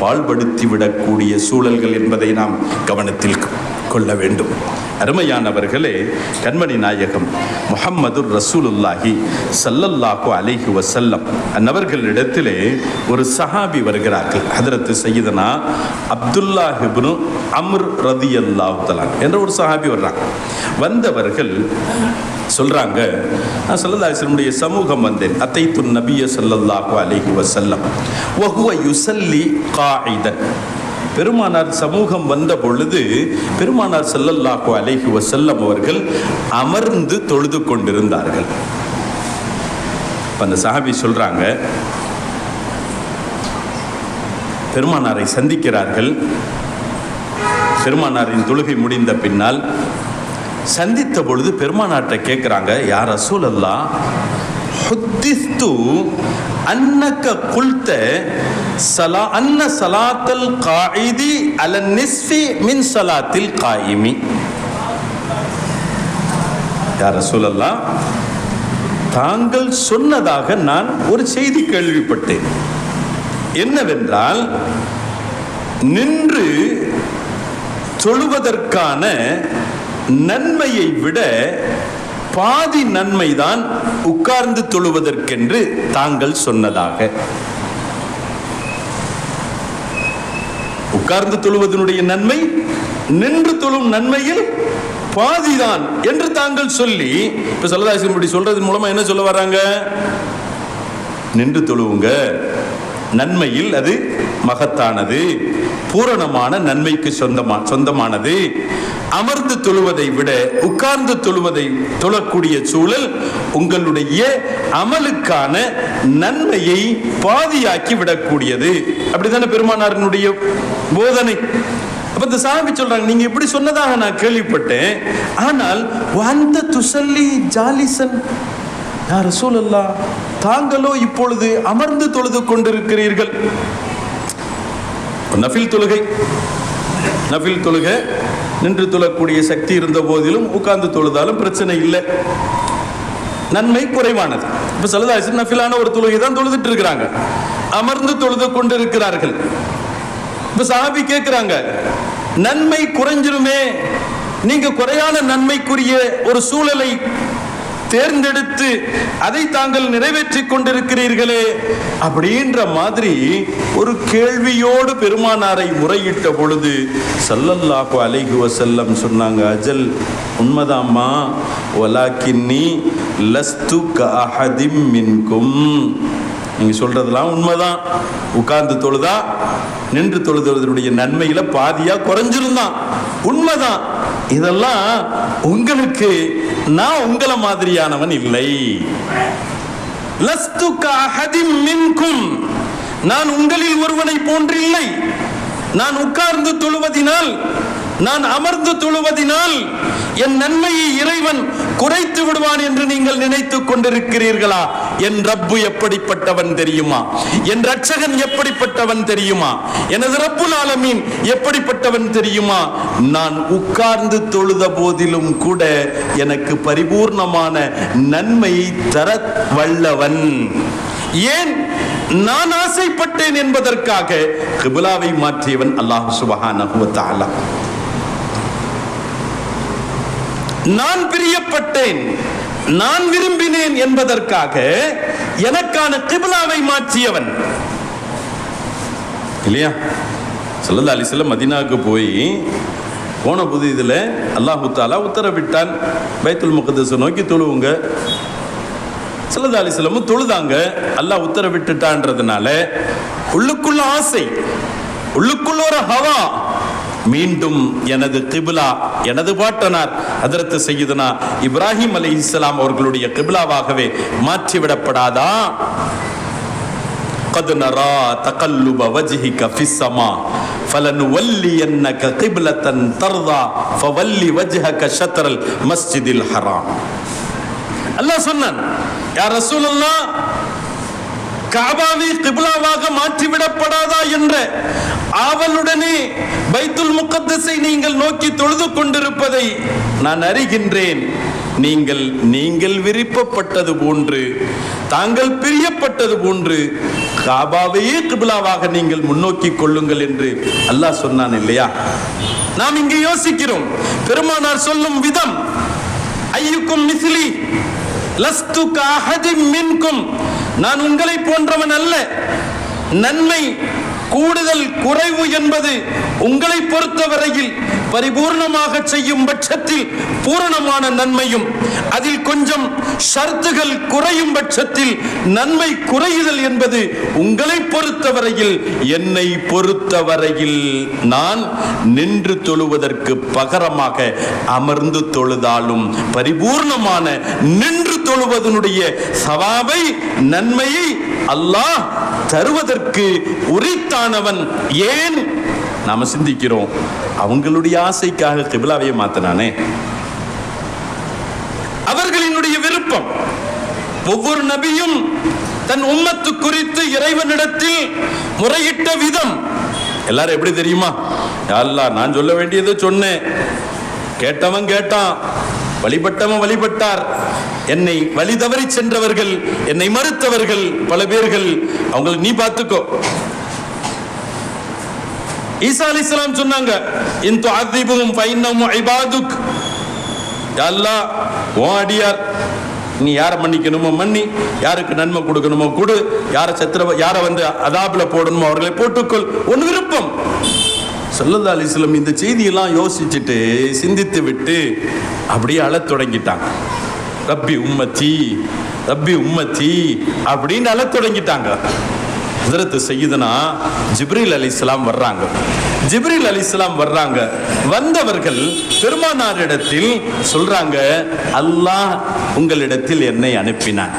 [SPEAKER 3] பாழ்படுத்திவிடக்கூடிய சூழல்கள் என்பதை நாம் கவனத்தில் கொள்ள வேண்டும். அருமையானவர்களே, கண்மணி நாயகம் முஹம்மதுர் ரசூலுல்லாஹி ஸல்லல்லாஹு அலைஹி வஸல்லம் அன்னவர்களிடத்திலே ஒரு சஹாபி வருகிறார்கள். ஹதரத் சய்யிதனா அப்துல்லாஹ் இப்னு அம்ர் ரலியல்லாஹு தஆலா என்ற ஒரு சஹாபி வர்றாங்க. வந்தவர்கள் சொல்றாங்க, நான் ஸல்லல்லாஹு அலைஹி வஸல்லம் சமூகம் வந்தேன். அத்தைத்து நபிய ஸல்லல்லாஹு அலைஹி வஸல்லம் வ ஹுவ யுஸல்லி காயிதன். பெருமானார் சமூகம் வந்த பொழுது பெருமானார் ஸல்லல்லாஹு அலைஹி வஸல்லம் அவர்கள் அமர்ந்து தொழுது கொண்டிருந்தார்கள். அந்த சஹாபி சொல்றாங்க, பெருமானாரை சந்திக்கிறார்கள். பெருமானாரின் தொழுகை முடிந்த பின்னால் சந்தித்த பொழுது பெருமானார்ட்ட கேட்கிறாங்க, யா ரசூலல்லாஹ், ஹுத்திஸ்து அன்னக குல்த அன்ன ஸலாத்தல் காயிதி அல நிஸ்ஃபி மின் ஸலாத்தில் காயிமி. யா ரசூலல்லாஹ், தாங்கள் சொன்னதாக நான் ஒரு செய்தி கேள்விப்பட்டேன். என்னவென்றால், நின்று தொழுவதற்கான நன்மையை விட பாதி நன்மைதான் உட்கார்ந்து தொழுவதற்கென்று தாங்கள் சொன்னதாக. உட்கார்ந்து தொழுவதனுடைய நன்மை நின்று தொழும் நன்மையில் பாதிதான் என்று தாங்கள் சொல்லி, இப்ப ஸல்லல்லாஹு அலைஹி வஸல்லம் சொல்றது மூலமா என்ன சொல்ல வராங்க? நின்று தொழுவுங்க, நன்மையில் அது மகத்தானது, பூரணமான நன்மைக்கு சொந்தமானது. அமர்ந்து தொழுவதை விட உட்கார்ந்து தொழக்கூடிய சூழல் உங்களுடைய அமலுக்கான நன்மையை பாதியாக்கி விடக்கூடியது. அப்படித்தானே பெருமானாரினுடைய போதனை. அப்ப இந்த சஹாபி சொல்றாங்க, நீங்க இப்படி சொன்னதாக நான் கேள்விப்பட்டேன். ஆனால் வந்த துசல்லி ஜாலிசன், யா ரசூலல்லாஹ், தாங்களோ இப்பொழுது அமர்ந்து தொழுது கொண்டிருக்கிறீர்கள். நஃபில் தொழுகை நின்று தொழக்கூடிய சக்தி இருந்த போதிலும் உட்கார்ந்து தொழுதாலும் பிரச்சனை இல்லை, நன்மை குறைவானது. இப்ப ஸல்லல்லாஹு அலைஹி வஸல்லம் நஃபிலான ஒரு தொழுகை தான் தொழுதுட்டு இருக்கிறாங்க, அமர்ந்து தொழுது கொண்டிருக்கிறார்கள். இப்ப சஹாபி கேட்கிறாங்க, நன்மை குறைஞ்சிருமே, நீங்க குறையான நன்மைக்குரிய ஒரு சூழலை தேர்ந்தெடுத்து அதை தாங்கள் நிறைவேற்றி கொண்டிருக்கிறீர்களே அப்படின்ற மாதிரி ஒரு கேள்வியோடு பெருமானாரை முறையிட்ட பொழுது ஸல்லல்லாஹு அலைஹி வஸல்லம் சொன்னாங்க, அஜல், உண்மைதாம்மா, வலாக்கின்னி லஸ்து கஅஹதிம் மின்கும். நீங்க சொல்றதெல்லாம் உண்மைதான். உட்கார்ந்து தொழுதா நின்று தொழுதுவதனுடைய நன்மையில பாதியா குறைஞ்சிருந்தான், உண்மைதான். இதெல்லாம் உங்களுக்கு, நான் உங்களை மாதிரியானவன் இல்லை. லஸ்து கஅஹதிம் மின்கும், நான் உங்களில் ஒருவனை போன்று இல்லை. நான் உட்கார்ந்து தொழுவதினால், நான் அமர்ந்து தொழுவதினால் என் நன்மையை இறைவன் குறைத்து விடுவான் என்று நீங்கள் நினைத்துக் கொண்டிருக்கிறீர்களா? என் ரப்பு எப்படிப்பட்டவன் தெரியுமா? என் ரட்சகன் எப்படிப்பட்டவன் தெரியுமா? எனது ரப்புல் ஆலமீன் எப்படிப்பட்டவன் தெரியுமா? நான் உட்கார்ந்து தொழுத போதிலும் கூட எனக்கு பரிபூர்ணமான நன்மையை தர வல்லவன். ஏன்? நான் ஆசைப்பட்டேன் என்பதற்காக கிப்லாவை மாற்றியவன் அல்லாஹ் சுப்ஹானஹு வ தஆலா. நான் பிரியப்பட்டேன், நான் விரும்பினேன் என்பதற்காக எனக்கான கிப்லாவை மாற்றியவன் இல்லையா? ஸல்லல்லாஹு அலைஹி வஸல்லம் மதீனாவுக்கு போய் போன புதியதில் அல்லாஹ் தஆலா உத்தரவிட்டான், பைத்துல் முகத்தஸை நோக்கி தொழுவுங்க. ஸல்லல்லாஹு அலைஹி வஸல்லம் தொழுதாங்க. அல்லாஹ் உத்தரவிட்டுட்டான்றதுனால உள்ளுக்குள்ள ஆசை, உள்ளுக்குள்ள ஒரு ஹவா, மீண்டும் எனது கிப்லா, எனது பாட்டனார் ஹஜ்ரத் சய்யிதுனா இப்ராஹிம் அலைஹிஸ்ஸலாம் அவர்களுடைய கிப்லாவாகவே மாற்றிவிடப்படாதா? قد نرى تقلب وجهك في السماء فلنولينك قبلة ترضى فولي وجهك شطر المسجد الحرام. அல்லாஹ் சொன்னான், யா ரசூலுல்லாஹ், காபாவை கிப்லாவாக மாற்றிவிடப்படாதா என்ற ஆவலுடனே பைத்துல் முகத்தஸை நீங்கள் நோக்கி தொழுது கொண்டிருப்பதை நான் அறிகின்றேன். நீங்கள் விருப்பப்பட்டது போன்று, தாங்கள் பிரியப்பட்டது போன்று காபாவையே கிப்லாவாக நீங்கள் முன்னோக்கி கொள்ளுங்கள் என்று அல்லாஹ் சொன்னான் இல்லையா? நாம் இங்கே யோசிக்கிறோம், பெருமானார் சொல்லும் விதம், ஐயுக்கும் மிஸ்லி லஸ்து கஅஹதின் மின்கும், நான் உங்களை போன்றவன் அல்ல. நன்மை கூடுதல் குறைவு என்பது உங்களை பொறுத்தவரையில் பரிபூர்ணமாக செய்யும் பட்சத்தில் பூரணமான நன்மையும், அதில் கொஞ்சம் ஷர்த்துகள் குறையும் பட்சத்தில் நன்மை குறையுதல் என்பது உங்களை பொறுத்தவரையில். என்னை பொறுத்தவரையில் நான் நின்று தொழுவதற்கு பகரமாக அமர்ந்து தொழுதாலும் பரிபூர்ணமான நின்று தொழுவதனுடைய சவாபை, நன்மையை அல்லாஹ் தருவதற்கு உரித்தானவன். ஏன்? நாம சிந்திக்கிறோம், அவங்களுடைய ஆசைக்காக கிப்லாவையே மாத்தினானே, அவர்களினுடைய விருப்பம். ஒவ்வொரு நபியும் தன் உம்மத்து குறித்து இறைவனிடத்தில் முறையிட்ட விதம் எல்லாரும் எப்படி தெரியுமா? யா அல்லாஹ், நான் சொல்ல வேண்டியதை சொன்னேன், கேட்டவன் கேட்டான், வழிபட்டவன் வழிபட்டார். என்னை வழி தவறி சென்றவர்கள், என்னை மறுத்தவர்கள் பல பேர்கள், அவங்களை நீ பார்த்துக்கோ. ஈசா அலைஹிஸ்ஸலாம் சொன்னாங்க, இன் துஅذிபுஹும் ஃபஇன்னஹும் இபாதுக். யா அல்லாஹ், உன் அடியார், நீ யாரை மன்னிக்கணுமோ மன்னி, யாருக்கு நன்மை கொடுக்கணுமோ கொடு, யாரை வந்து அதாபுல போடணுமோ அவர்களை போட்டுக்கொள், உன் விருப்பம். ஸல்லல்லாஹு அலைஹி வஸல்லம் இந்த செய்தியெல்லாம் யோசிச்சுட்டு சிந்தித்து விட்டு அப்படியே அழத் தொடங்கிட்டாங்க. ரப்பி உம்மத்தி, ரப்பி உம்மத்தி அப்படின்னு அழத் தொடங்கிட்டாங்க. ஹஜ்ரத் சய்யிதுனா ஜிப்ரீல் அலைஹிஸ்ஸலாம் வர்றாங்க. ஜிப்ரீல் அலைஹிஸ்ஸலாம் வர்றாங்க. வந்தவர்கள் பெருமானாரிடத்தில் சொல்றாங்க, அல்லாஹ் உங்களிடத்தில் என்னை அனுப்பினான்,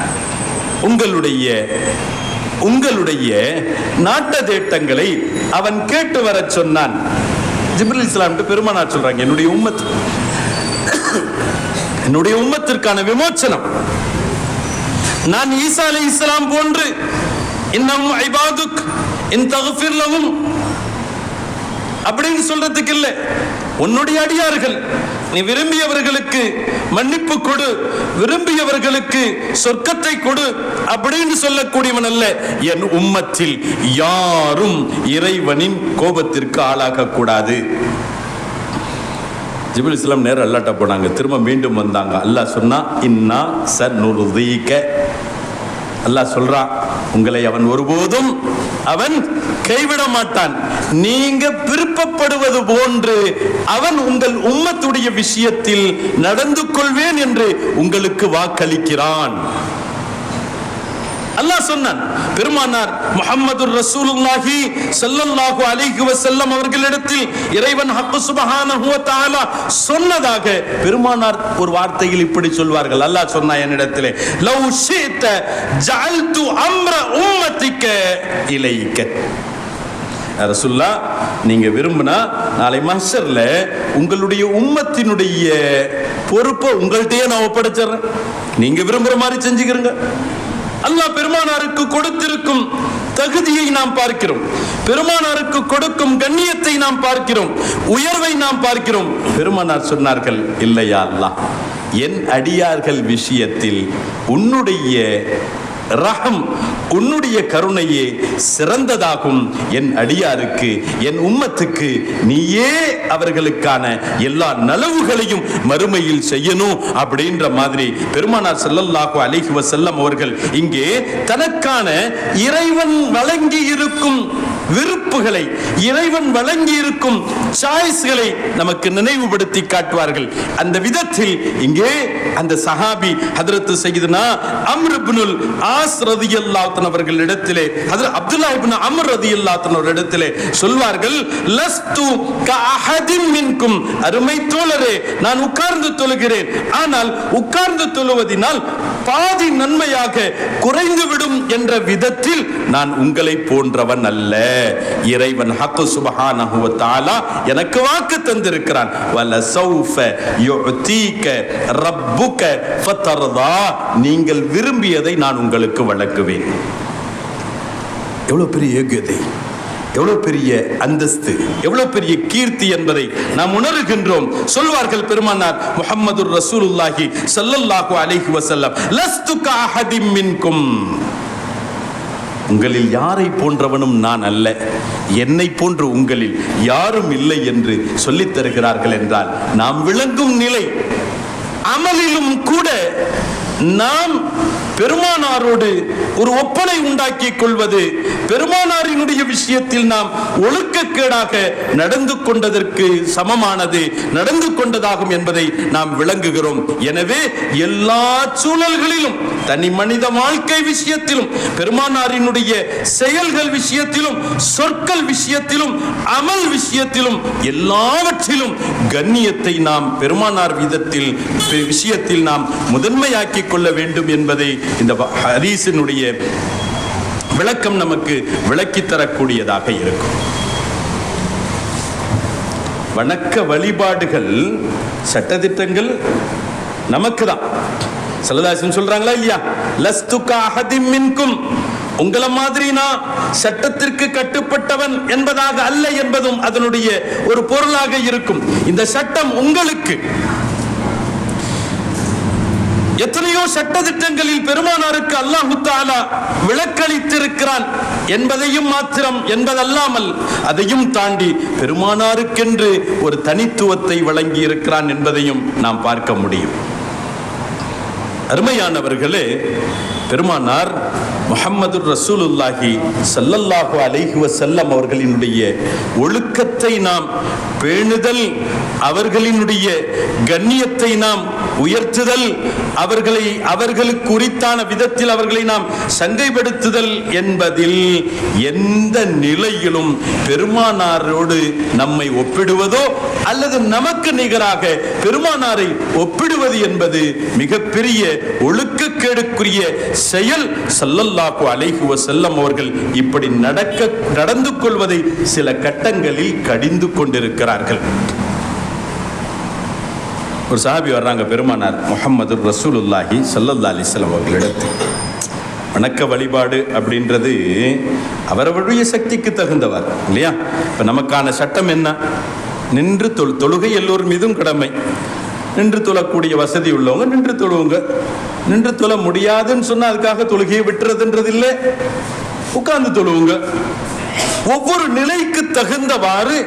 [SPEAKER 3] உங்களுடைய நாட்ட தேட்டங்களை அவன் கேட்டு வர சொன்னான். ஜிப்ரீல் அலைஹிஸ்ஸலாம் பெருமானார் சொல்றாங்க, என்னுடைய உம்மத்திற்கான விமோச்சனம், நான் ஈசா அலைஹிஸ்ஸலாம் போன்று இன்னஹும் இபாதுக் இன் தக்ஃபிர் லஹும் அப்படின்னு சொல்றதுக்கு இல்லை, உன்னுடைய அடியார்கள், நீ விரும்பியவர்களுக்கு மன்னிப்பு கொடு, விரும்பியவர்களுக்கு சொர்க்கத்தை கொடு அப்படின்னு சொல்லக்கூடியவன் அல்ல. என் உம்மத்தில் யாரும் இறைவனின் கோபத்திற்கு ஆளாக கூடாது. ஜிப்ரீல் அலைஹிஸ்ஸலாம் நேரம் அல்லாஹ்ட்ட போனாங்க. திரும்ப மீண்டும் வந்தாங்க. அல்லாஹ் சொன்னா, இன்னா சனுர்தீக, அல்லாஹ் சொல்றான், உங்களை அவன் ஒருபோதும் அவன் கைவிட மாட்டான். நீங்க விருப்பப்படுவது போன்று அவன் உங்கள் உம்மத்துடைய விஷயத்தில் நடந்து கொள்வேன் என்று உங்களுக்கு வாக்களிக்கிறான். அல்லாஹ் சொன்னான். பெருமானார் முஹம்மது ரசூலுல்லாஹி ஸல்லல்லாஹு அலைஹி வஸல்லம் அவர்களிடத்தில் இறைவன் ஹக் சுப்ஹானஹு வ தஆலா சொன்னதாக பெருமானார் ஒரு வார்த்தையில் இப்படி சொல்வார்கள். அல்லாஹ் சொன்னா என்னிடத்திலே, லவ் ஷி'த ஜஅல்து அம்ர உம்மதிக இலைக ரசூல்லா, நீங்க விரும்பினா நாளை மஹ்ஷர்ல உங்களுடைய உம்மத்தினுடைய பொறுப்பை உங்கள்கிட்டயே நான் ஒப்படைச்சிடுறேன், நீங்க விரும்புற மாதிரி செஞ்சுக்கிறீங்க. அல்லாஹ் பெருமானாருக்கு கொடுத்திருக்கும் தகுதியை நாம் பார்க்கிறோம், பெருமானாருக்கு கொடுக்கும் கண்ணியத்தை நாம் பார்க்கிறோம், உயர்வை நாம் பார்க்கிறோம். பெருமானார் சொன்னார்கள், இல்லையா அல்லாஹ், என் அடியார்கள் விஷயத்தில் உன்னுடைய ரஹம், உன்னுடைய கருணையே சிறந்ததாகும். என் அடியாருக்கு, என் உம்மத்துக்கு நீயே அவர்களுக்கான எல்லா நலவுகளையும் மறுமையில் செய்யணும் அப்படின்ற மாதிரி பெருமானார் ஸல்லல்லாஹு அலைஹி வஸல்லம் அவர்கள் இங்கே தனக்கான இறைவன் வழங்கி இருக்கும் விருப்புகளை, இறைவன் வழங்கி இருக்கும் சாய்ஸ்களை நமக்கு நினைவுபடுத்தி காட்டுவார்கள். அந்த விதத்தில் இங்கே அந்த சஹாபி ஹஜ்ரத் சய்யிதுனா அம்ர் இப்னுல் ஆஸ் ரலியல்லாஹு அன்ஹு அவர்களிடத்திலே, ஹஜ்ரத் அப்துல்லாஹ் இப்னு அம்ர் ரலியல்லாஹு அன்ஹு அவர்களிடத்திலே சொல்வார்கள், லஸ்து கஅஹதின் மின்கும், அருமை தோழரே, நான் உட்கார்ந்து தொழுகிறேன், ஆனால் உட்கார்ந்து தொழுவதினால் பாதி நன்மையாக குறைந்துவிடும் என்ற விதத்தில் நான் உங்களை போன்றவன் அல்ல. இறைவன் ஹக்கு சுப்ஹானஹு வ தஆலா எனக்கு வாக்கு தந்திருக்கிறான், வலசௌஃப யுஅதீக ரப்புக ஃபதர்தா, நீங்கள் விரும்பியதை நான் உங்களுக்கு வழங்குவேன். எவ்வளவு பெரிய யோகியதை, எவ்வளவு பெரிய அந்தஸ்து, எவ்வளவு பெரிய கீர்த்தி என்பதை நாம் உணர்கின்றோம். சொல்வார்கள் பெருமானார் முஹம்மது ரசூலுல்லாஹி ஸல்லல்லாஹு அலைஹி வஸல்லம், லஸ்து கஅஹதின் மின்கும், உங்களில் யாரை போன்றவனும் நான் அல்ல, என்னை போன்று உங்களில் யாரும் இல்லை என்று சொல்லித் தருகிறார்கள் என்றால் நாம் விளங்கும் நிலை. அமலிலும் கூட நாம் பெருமானாரோடு ஒரு ஒப்பனை உண்டாக்கிக் கொள்வது, பெருமானாரினுடைய விஷயத்தில் நாம் ஒழுக்கக்கேடாக நடந்து கொண்டதற்கு சமமானது, நடந்து கொண்டதாகும் என்பதை நாம் விளங்குகிறோம். எனவே எல்லா சூழல்களிலும், தனி மனித வாழ்க்கை விஷயத்திலும், பெருமானாரினுடைய செயல்கள் விஷயத்திலும், சொற்கள் விஷயத்திலும், அமல் விஷயத்திலும், எல்லாவற்றிலும் கண்ணியத்தை நாம் பெருமானார் விஷயத்தில் நாம் முதன்மையாக்கிக் கொள்ள வேண்டும் என்பதை இந்த ஹதீஸினுடைய விளக்கம் நமக்கு விளக்கித் தரக்கூடியதாக இருக்கும். வணக்க வழிபாடுகள், சட்டதிட்டங்கள் நமக்கு தான். ஸல்லல்லாஹு சொல்றாங்களா இல்லையா, லஸ்து கஅஹதின் மின்கும், உங்கள மாதிரி நான் சட்டத்திற்கு கட்டுப்பட்டவன் என்பதாக அல்ல என்பதும் அதனுடைய ஒரு பொருளாக இருக்கும். இந்த சட்டம் உங்களுக்கு. எத்தனையோ சட்டதிட்டங்களில் பெருமானாருக்கு அல்லாஹு தஆலா விளக்களித்திருக்கிறான் என்பதையும் மாத்திரம் என்பதல்லாமல் அதையும் தாண்டி பெருமானாருக்கென்று ஒரு தனித்துவத்தை வழங்கி இருக்கிறான் என்பதையும் நாம் பார்க்க முடியும். அருமையானவர்களே, பெருமானார் முஹம்மது ரசூலுல்லாஹி ஸல்லல்லாஹு அலைஹி வஸல்லம் அவர்களினுடைய ஒழுக்கத்தை நாம் பேணுதல், அவர்களினுடைய கண்ணியத்தை நாம் உயர்த்துதல், அவர்களுக்கு உரித்தான விதத்தில் அவர்களை நாம் சங்கைப்படுத்துதல் என்பதில் எந்த நிலையிலும் பெருமானாரோடு நம்மை ஒப்பிடுவதோ அல்லது நமக்கு நிகராக பெருமானாரை ஒப்பிடுவது என்பது மிகப்பெரிய ஒழுக்கக்கேடுக்குரிய செயல். ஸல்லல்லாஹு அலைஹி வஸல்லம் அவர்கள் இப்படி நடந்து கொள்வதை சில கட்டங்களில் கடிந்து கொண்டிருக்கிறார்கள். ஒரு சஹாபி வர்றாங்க பெருமானார் முஹம்மது ரசூலுல்லாஹி ஸல்லல்லாஹு அலைஹி வஸல்லம் அவர்களிடத்தில். வணக்க வழிபாடு அப்படின்றது அவரவருடைய சக்திக்கு தகுந்தவர் இல்லையா. இப்போ நமக்கான சட்டம் என்ன? நின்று தொழுகை எல்லோர் மீதும் கடமை. நின்று தொழக்கூடிய வசதி உள்ளவங்க நின்று தொழுவுங்க. நின்று தொழ முடியாதுன்னு சொன்னா அதுக்காக தொழுகையை விட்டுறதுன்றது இல்லை, உட்கார்ந்து தொழுவுங்க. ஒவ்வொரு நிலைக்கு தகுந்தவாறு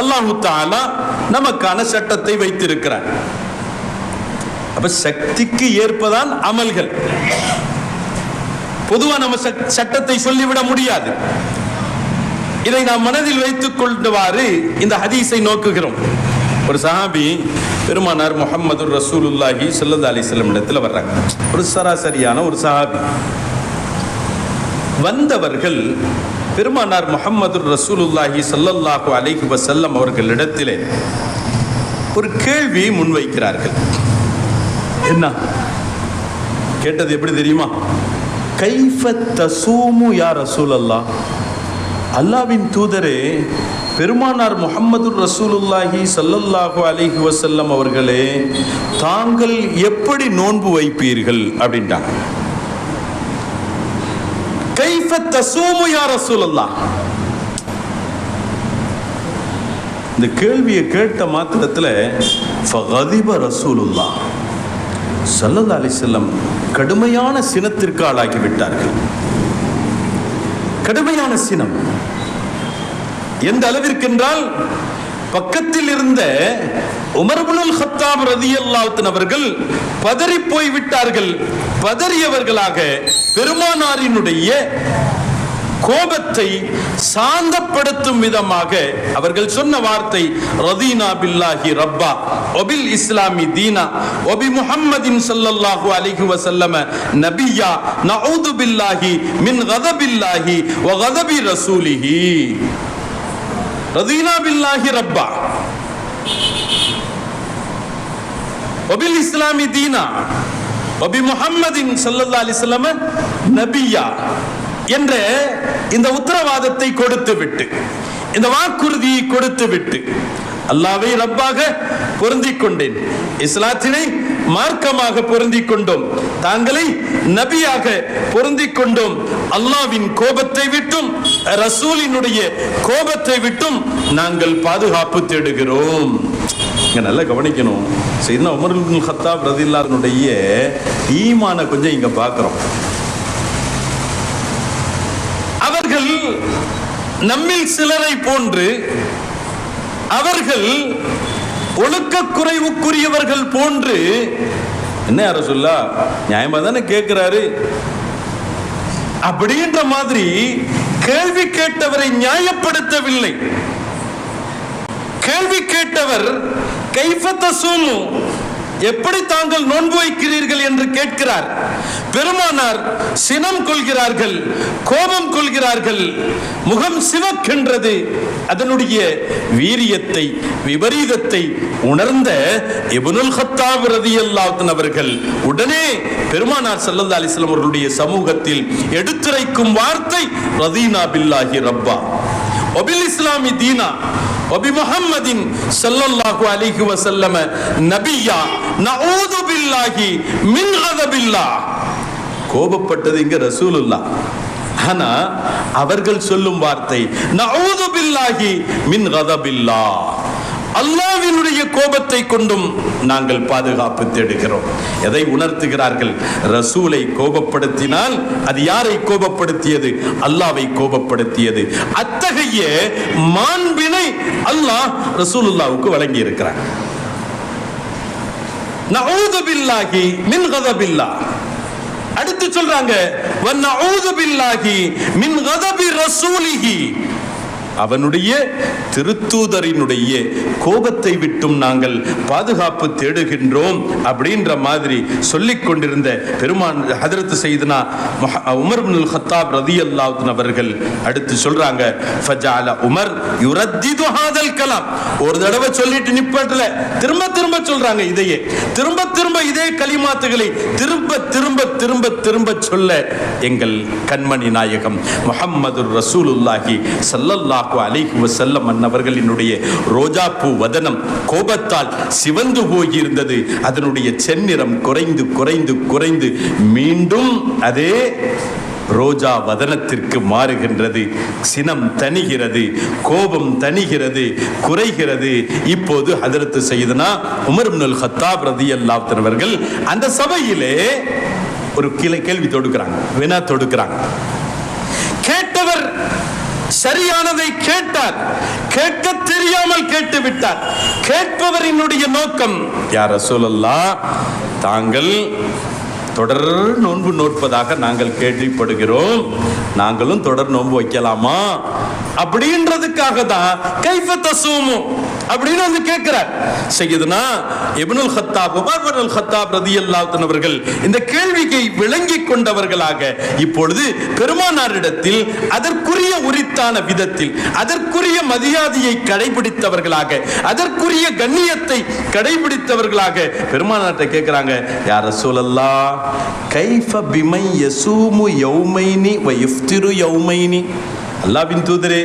[SPEAKER 3] அல்லாஹு தஆலா நமக்கான சட்டத்தை வைத்திருக்கிறார். அப்ப சக்திக்கு ஏற்பதான் அமல்கள். பொதுவா நம்ம சட்டத்தை சொல்லிவிட முடியாது. இதை நாம் மனதில் வைத்துக் கொண்டவாறு இந்த ஹதீஸை நோக்குகிறோம். ஒரு சஹாபி பெருமானார் முஹம்மது ரசூலுல்லாஹி ஸல்லல்லாஹு அலைஹி வஸல்லம் இடத்துல வர்றாங்க. ஒரு சராசரியான ஒரு சஹாபி. வந்தவர்கள் பெருமானார் முஹம்மது ரசூலுல்லாஹி ஸல்லல்லாஹு அலைஹி வஸல்லம் அவர்களிடத்திலே ஒரு கேள்வி முன்வைக்கிறார்கள். என்ன கேட்டது எப்படி தெரியுமா? கைஃப தஸூமு யா ரசூலல்லாஹ், அல்லாவின் தூதரே, பெருமானார் முஹம்மது ரசூலுல்லாஹி ஸல்லல்லாஹு அலைஹி வஸல்லம் அவர்களே, தாங்கள் எப்படி நோன்பு வைப்பீர்கள் அப்படின்ட்டாங்க. கைஃப தஸூமு யா ரசூலுல்லாஹ். இந்த கேள்வியை கேட்ட மாத்திரத்தில் ஃபகதிப ரசூலுல்லாஹ் ஸல்லல்லாஹு அலைஹி வஸல்லம் கடுமையான சினத்திற்கு ஆளாகி விட்டார்கள். கடுமையான சினம் எந்த அளவிற்கு என்றால், பக்கத்தில் இருந்த உமர் இப்னுல் கத்தாப் ரலியல்லாஹு அன்ஹு அவர்கள் பதறி போய் விட்டார்கள். பதறியவர்களாக பெருமானாரினுடைய கோபத்தை சாந்தப்படுத்தும் விதமாக அவர்கள் சொன்ன வார்த்தை, ரதீனா பில்லாஹி ரப்பா வபில் இஸ்லாமி தீனா வபி முஹம்மதின் ஸல்லல்லாஹு அலைஹி வஸல்லம் நபியா நஊது பில்லாஹி மின் கதபில்லாஹி வ கதபி ரசூலிஹி. ரதீனா பில்லாஹி ரப்பா வபில் இஸ்லாமி தீனா வபி முஹம்மதின் ஸல்லல்லாஹு அலைஹி வஸல்லம் நபியா என்ற இந்த உத்தரவாதத்தை கொடுத்து விட்டு, இந்த வாக்குறுதியை கொடுத்து விட்டு, அல்லாஹ்வை ரப்பாக பொருந்திக் கொண்டேன், இஸ்லாத்தினை மார்க்கமாக பொருந்திக் கொண்டோம், தாங்களை நபியாக பொருந்திக் கொண்டோம், அல்லாஹ்வின் கோபத்தை விட்டும் ரசூலினுடைய கோபத்தை விட்டும் நாங்கள் பாதுகாப்பு தேடுகிறோம். இங்க நல்லா கவனிக்கணும். சையதுனா உமர் இப்னுல் கத்தாப் ரலியல்லாஹு அன்ஹுடைய ஈமான கொஞ்சம் இங்க பார்க்கிறோம். அவர்கள் நம்மில் சிலரை போன்று, அவர்கள் ஒழுக்க குறைவுக்குரியவர்கள் போன்று, என்ன யார சொல்ல நியாயமா தானே கேட்கிறாரு அப்படின்ற மாதிரி கேள்வி கேட்டவரை நியாயப்படுத்தவில்லை. கேள்வி கேட்டவர் கைஃப தஸூமு, எப்படி தாங்கள் நோன்பு வைக்கிறீர்கள் என்று கேட்கிறார். பெருமானார் சினம் கொள்கிறார்கள், கோபம் கொள்கிறார்கள், முகம் சிவக்கின்றது. அதனுடைய வீரியத்தை, விபரீதத்தை உணர்ந்த இப்னுல் கத்தாப் ரலியல்லாஹு அன்ஹு அவர்கள் உடனே பெருமானார் ஸல்லல்லாஹு அலைஹி வஸல்லம் அவர்களுடைய சமூகத்தில் எடுத்துரைக்கும் வார்த்தை, ரதீனா பில்லாஹி ரப்பா வபில் இஸ்லாமி தீனா வபி முஹம்மதின் ஸல்லல்லாஹு அலைஹி வஸல்லம் நபியா நஊது பில்லாஹி மின் கதபில்லாஹ். கோபப்பட்டது இங்க ரசூலுல்லாஹ், ஆனா அவர்கள் சொல்லும் வார்த்தை நஊது பில்லாஹி மின் கதபில்லாஹ், அல்லாஹ்வினுடைய கோபத்தை கொண்டும் நாங்கள் பாதுகாப்பு தேடுகிறோம். எதை உணர்த்துகிறார்கள்? ரசூலை கோபப்படுத்தினால் அது யாரை கோபப்படுத்தியது? அல்லாஹ்வை கோபப்படுத்தியது. அத்தகைய மாண்பினை அல்லாஹ் ரசூலுல்லாஹ்வுக்கு வழங்கி இருக்கிறார். நஊது பில்லாஹி மின் கதபில்லாஹ். அடுத்து சொல்றாங்க வ நஊது பில்லாஹி மின் கதபி ரசூலிஹி, அவனுடைய திருத்தூதரினுடைய கோபத்தை விட்டும் நாங்கள் பாதுகாப்பு தேடுகின்றோம் அப்படின்ற மாதிரி சொல்லிக் கொண்டிருந்த பெருமான் ஹதரத் சையதுனா உமர் இப்னுல் கத்தாப் ரலியல்லாஹு அன்ஹு அவர்கள் அடுத்து சொல்றாங்க, ஃபஜஅல உமர் யுரத்திது ஹாதல் கலாம். ஒரு தடவை சொல்லிட்டு நிப்பட்டல, திரும்ப திரும்ப சொல்றாங்க. இதையே திரும்ப திரும்ப இதே கலிமாத்துகளை திரும்ப திரும்ப திரும்ப திரும்ப சொல்ல எங்கள் கண்மணி நாயகம் முஹம்மதுர் ரசூலுல்லாஹி ஸல்லல்லாஹு அலைஹி வஸல்லம் அன்னவர்களினுடைய ரோஜாப்பூ வதனம் கோபத்தால் சிவந்து போயிருந்தது. அதனுடைய செந்நிறம் குறைந்து குறைந்து குறைந்து மீண்டும் அதே ரோஜா வதனத்திற்கு மாறுகின்றது. சினம் தணிகிறது, கோபம் தணிகிறது, குறைகிறது. இப்போது ஹதரத் சையதுனா உமர் இப்னுல் கத்தாப் ரலியல்லாஹு அன்ஹு அவர்கள் அந்த சபையிலே ஒரு கேள்வி தொடுக்கிறாங்க, வினா தொடுக்கிறாங்க. கேட்டவர் சரியானதை கேட்டார், கேட்க தெரியாமல் கேட்டு விட்டார். கேட்பவரினுடைய நோக்கம், யா ரசூலல்லாஹ், தாங்கள் தொடர் நோன்பு நோட்பதாக நாங்கள் கேள்விப்படுகிறோம், நாங்களும் தொடர் நோன்பு வைக்கலாமா அப்படின்றதுக்காக தான் கைஃப தஸூமு அப்படின்னு வந்து கேட்கிறார். சையதுனா இப்னுல் கத்தாப் உமர் இப்னுல் கத்தாப் ரலியல்லாஹு அன்ஹு அவர்கள் இந்த கேள்வியை விளங்கிக் கொண்டவர்களாக இப்பொழுது பெருமானாரிடத்தில் அதற்குரிய உரித்தான விதத்தில், அதற்குரிய மரியாதையை கடைபிடித்தவர்களாக, அதற்குரிய கண்ணியத்தை கடைபிடித்தவர்களாக பெருமானார்ட்ட கேட்கிறாங்க, யா ரசூலல்லாஹ், கைஃப பிமை யஸூமு யௌமைனி வ யஃப்திரு யௌமைனி. அல்லாஹ்வின் தூதரே,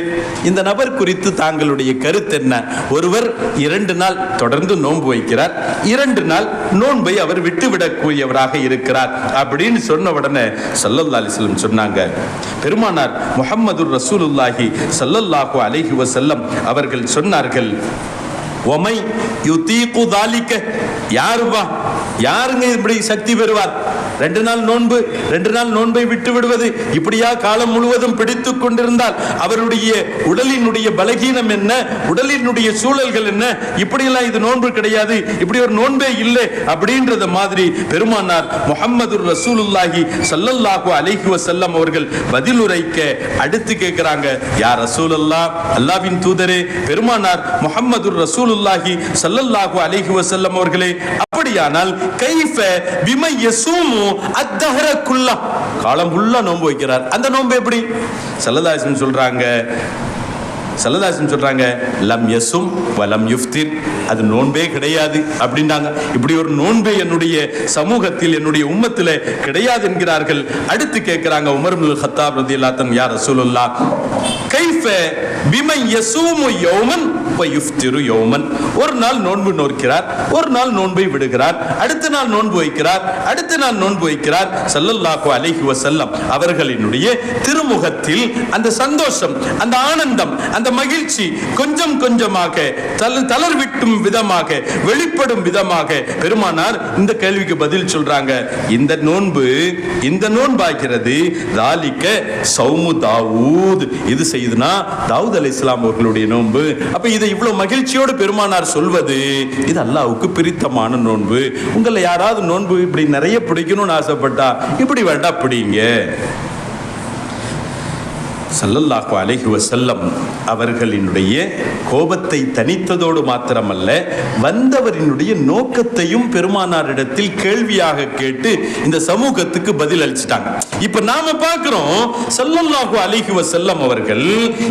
[SPEAKER 3] இந்த நபர் குறித்து தாங்களுடைய கருத்து என்ன? ஒருவர் 2 நாள் தொடர்ந்து நோன்பு வைக்கிறார், 2 நாள் நோன்பை அவர் விட்டுவிடக்கூடியவராக இருக்கிறார் அப்படின்னு சொன்ன உடனே ஸல்லல்லாஹு அலைஹி வஸல்லம் சொன்னாங்க, பெருமானார் முஹம்மது ரசூலுல்லாஹி ஸல்லல்லாஹு அலைஹி வஸல்லம் அவர்கள் சொன்னார்கள், ஒமை யுதீகு தாலிக, யாருங்க இப்படி சக்தி பெறுவார்? 2 நாள் நோன்பு, 2 நாள் நோன்பை விட்டு விடுவது, இப்படியா காலம் முழுவதும் பிடித்துக் கொண்டிருந்தால் அவருடைய உடலினுடைய பலகீனம் என்ன, உடலினுடைய சூழல்கள் என்ன, இப்படியெல்லாம் இது நோன்பு கிடையாது, இப்படி ஒரு நோன்பே இல்லை அப்படின்றத மாதிரி பெருமானார் முஹம்மது ரசூலுல்லாஹி ஸல்லல்லாஹு அலைஹி வஸல்லம் அவர்கள் பதிலுரைக்க அடுத்து கேட்கிறாங்க, யா ரசூலல்லாஹ், அல்லாஹ்வின் தூதரே, பெருமானார் முஹம்மது ரசூலுல்லாஹி ஸல்லல்லாஹு அலைஹி வஸல்லம் அவர்களே, அப்படியானால் கைஃப பிம யஸூமு அத்ஹர குல்லா, காலம் ஃபுல்லா நோன்பு வைக்கிறார், அந்த நோன்பு எப்படி? ஸல்லல்லாஹு அலைஹி வஸல்லம் சொல்றாங்க, லம் யஸும் வலம் யுஃப்திர், அது நோன்பே கிடையாது அப்படின்றாங்க. இப்படி ஒரு நோன்பே என்னுடைய சமூகத்தில், என்னுடைய உம்மத்தில் கிடையாது என்கிறார்கள். அடுத்து கேட்கிறாங்க உமர் இப்னுல் கத்தாப் ரலியல்லாஹு அன்ஹு, யா ரசூலுல்லாஹ், கைஃப பிம யஸூமு யௌமன் வ யுஃப்திரு யௌமன், ஒரு நாள் நோன்பு நோக்கிறார், ஒரு நாள் நோன்பை விடுகிறார், அடுத்த நாள் நோன்பு வைக்கிறார், அடுத்த நாள் நோன்பு வைக்கிறார். ஸல்லல்லாஹு அலைஹி வஸல்லம் அவர்களினுடைய திருமுகத்தில் அந்த சந்தோஷம், அந்த ஆனந்தம், அந்த மகிழ்ச்சி கொஞ்சம் கொஞ்சமாக தளர்விட்டும் விதமாக, வெளிப்படும் விதமாக பெருமானார் இந்த கேள்விக்கு பதில் சொல்றாங்க, இந்த நோன்பாகிறது தாலிக சௌமு தாவூத், இது செய்துனா தாவூத் அலைஹிஸ்ஸலாம் அவர்களுடைய நோன்பு. அப்ப இதை இவ்வளவு மகிழ்ச்சியோடு பெருமானார் சொல்வது, இது அல்லாஹ்வுக்கு பிரித்தமான நோன்பு. உங்களை யாராவது நோன்பு இப்படி நிறைய பிடிக்கணும்னு ஆசைப்பட்டா இப்படி வேண்டாம் பிடிங்க. ஸல்லல்லாஹு அலைஹி வஸல்லம் அவர்களினுடைய கோபத்தை தணித்ததோடு மாத்திரமல்ல, வந்தவரினுடைய நோக்கத்தையும் பெருமானாரிடத்தில் கேள்வியாக கேட்டு இந்த சமூகத்துக்கு பதில் அளிச்சிட்டாங்க. இப்ப நாம பார்க்கிறோம், ஸல்லல்லாஹு அலைஹி வஸல்லம் அவர்கள்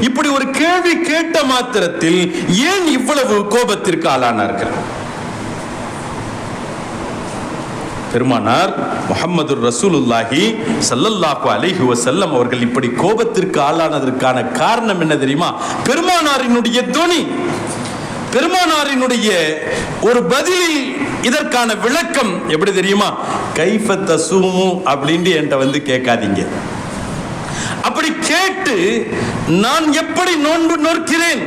[SPEAKER 3] இப்படி ஒரு கேள்வி கேட்ட மாத்திரத்தில் ஏன் இவ்வளவு கோபத்திற்கு ஆளானார்கள்? பெருமானார் முஹம்மது ரசூலுல்லாஹி ஸல்லல்லாஹு அலைஹி வஸல்லம் அவர்கள் இப்படி கோபத்திற்கு ஆளானதற்கான காரணம் என்ன தெரியுமா? பெருமானாரினுடைய துணி, பெருமானாரினுடைய ஒரு பதிலில் இதற்கான விளக்கம் எப்படி தெரியுமா? கைஃப தஸூமு அப்படினு என்கிட்ட கேட்காதீங்க. அப்படி கேட்டு நான் எப்படி நோன்பு நோக்கிறேன்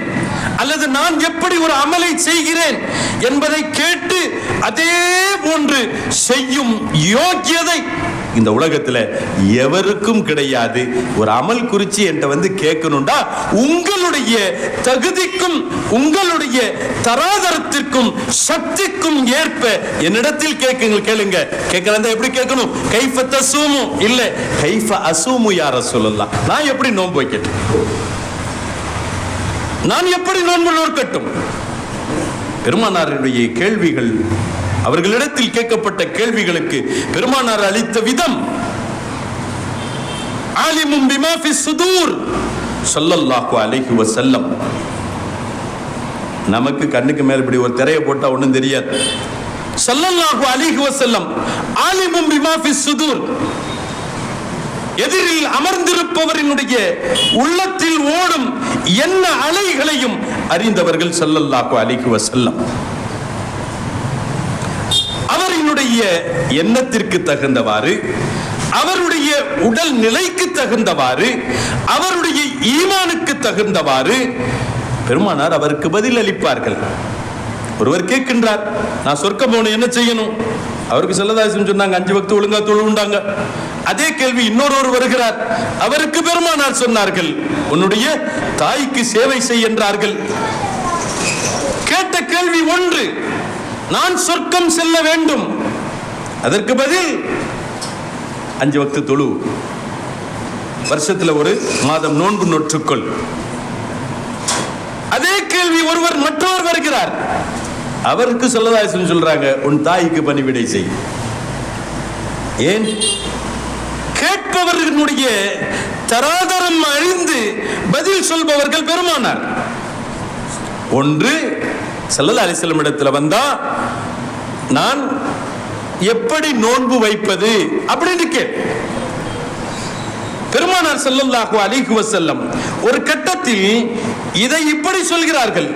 [SPEAKER 3] அல்லது நான் எப்படி ஒரு அமலை செய்கிறேன் என்பதை கேட்டு அதே போன்று செய்யும் யோக்கியதை இந்த உலகத்துல எவருக்கும் கிடையாது. ஒரு அமல் குறிச்சு என்கிட்ட கேட்கணும்டா உங்களுடைய தகுதிக்கும் உங்களுடைய தராதரத்திற்கும் சக்திக்கும் ஏற்ப என்னிடத்தில் கேளுங்க. கேட்கலாம் எப்படி கேட்கணும்? கைஃப தஸூமு இல்ல கைஃப அஸூமு யா ரசூலல்லாஹ், நான் எப்படி நோன்பு வைக்கட்டும், நான் எப்படி நோன்பு நோக்கட்டும்? பெருமானாருடைய கேள்விகள், அவர்களிடத்தில் கேட்கப்பட்ட கேள்விகளுக்கு பெருமானார் அளித்த விதம், ஆலிமும் பிமா ஃபிஸ் சுதூர் ஸல்லல்லாஹு அலைஹி வஸல்லம். நமக்கு கண்ணுக்கு மேல இப்படி ஒரு திரையை போட்டா ஒண்ணும் தெரியாது. ஸல்லல்லாஹு அலைஹி வஸல்லம் ஆலிமும் பிமா ஃபிஸ் சுதூர், எதிரில் அமர்ந்திருப்பவரினுடைய உள்ளத்தில் ஓடும் என்ன அலைகளையும் அறிந்தவர்கள் ஸல்லல்லாஹு அலைஹி வஸல்லம். அவரினுடைய எண்ணத்திற்கு தகுந்தவாறு, அவருடைய உடல் நிலைக்கு தகுந்தவாறு, அவருடைய ஈமானுக்கு தகுந்தவாறு பெருமானார் அவருக்கு பதில் அளிப்பார்கள். ஒருவர் கேட்கின்றார், நான் சொர்க்கம் போன என்ன செய்யணும்? அவருக்கு ஸல்லல்லாஹு அலைஹி வஸல்லம் சொன்னாங்க 5 வக்து ஒழுங்கா தொழுவுண்டாங்க. அதே கேள்வி இன்னொருவர் வருகிறார், அவருக்கு பெருமானார் சொன்னார்கள் உன்னுடைய தாய்க்கு சேவை செய் என்றார்கள். கேட்ட கேள்வி ஒன்று, நான் சொர்க்கம் செல்ல வேண்டும், அதற்கு பதில் 5 வக்து தொழு, வருஷத்துல ஒரு மாதம் நோன்பு நோற்றுக்கொள். அதே கேள்வி ஒருவர் மற்றவர் வருகிறார், அவருக்கு ஸல்லல்லாஹு அலைஹி வஸல்லம் சொல்றாங்க உன் தாய்க்கு பணிவிடை செய். ஏன்? கேட்பவர்களுடைய தராதரம் அறிந்து பதில் சொல்பவர்கள் பெருமானார். ஒன்று ஸல்லல்லாஹு அலைஹி வஸல்லம் இடத்துல வந்தா நான் எப்படி நோன்பு வைப்பது அப்படின்னு பெருமானார் ஸல்லல்லாஹு அலைஹி வஸல்லம் ஒரு கட்டத்தில் இதை இப்படி சொல்கிறார்கள்,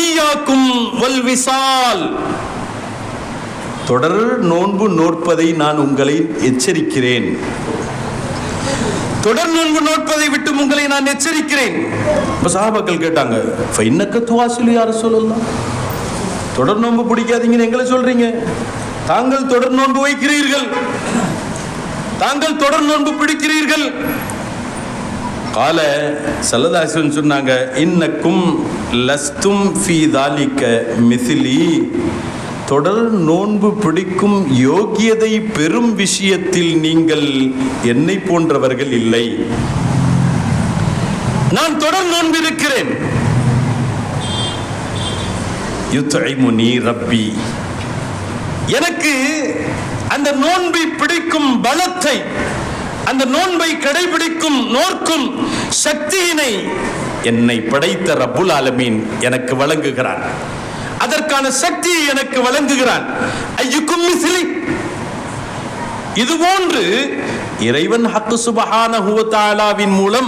[SPEAKER 3] ஈயாக்கும் வல் விசால், தொடர் நோன்பு நோற்பதை நான் உங்களை எச்சரிக்கிறேன், தொடர் நோன்பு நோற்பதை விட்டு உங்களை நான் எச்சரிக்கிறேன். இப்ப சஹாபாக்கள் கேட்டாங்க, ஃபைன்னக துவாசிலு யா ரசூலல்லாஹ், தொடர் நோன்பு பிடிக்காதீங்கன்னு எங்களை சொல்றீங்க, தாங்கள் தொடர் நோன்பு வைக்கிறீர்கள், தாங்கள் தொடர் நோன்பு பிடிக்கிறீர்கள். கால ஸல்லல்லாஹு சொன்னாங்க, இன்னக்கும் லஸ்தும் ஃபீ தாலிக மிஸ்லி, தொடர் நோன்பு பிடிக்கும் யோகியதை பெரும் விஷயத்தில் நீங்கள் என்னை போன்றவர்கள் இல்லை. நான் தொடர் நோன்பு இருக்கிறேன். யுத்இமுனி ரப்பி, எனக்கு அந்த நோன்பை பிடிக்கும் பலத்தை, அந்த நோன்பை கடைபிடிக்கும் நோக்கும் சக்தியினை என்னை படைத்த ரப்புல் ஆலமீன் எனக்கு வழங்குகிறான். அதற்கான சக்தியை எனக்கு வழங்குகிறான். ஐயுக்கும் மிஸ்லி, இது போன்று இறைவன் ஹக்கு சுப்ஹானஹு வ தஆலாவின் மூலம்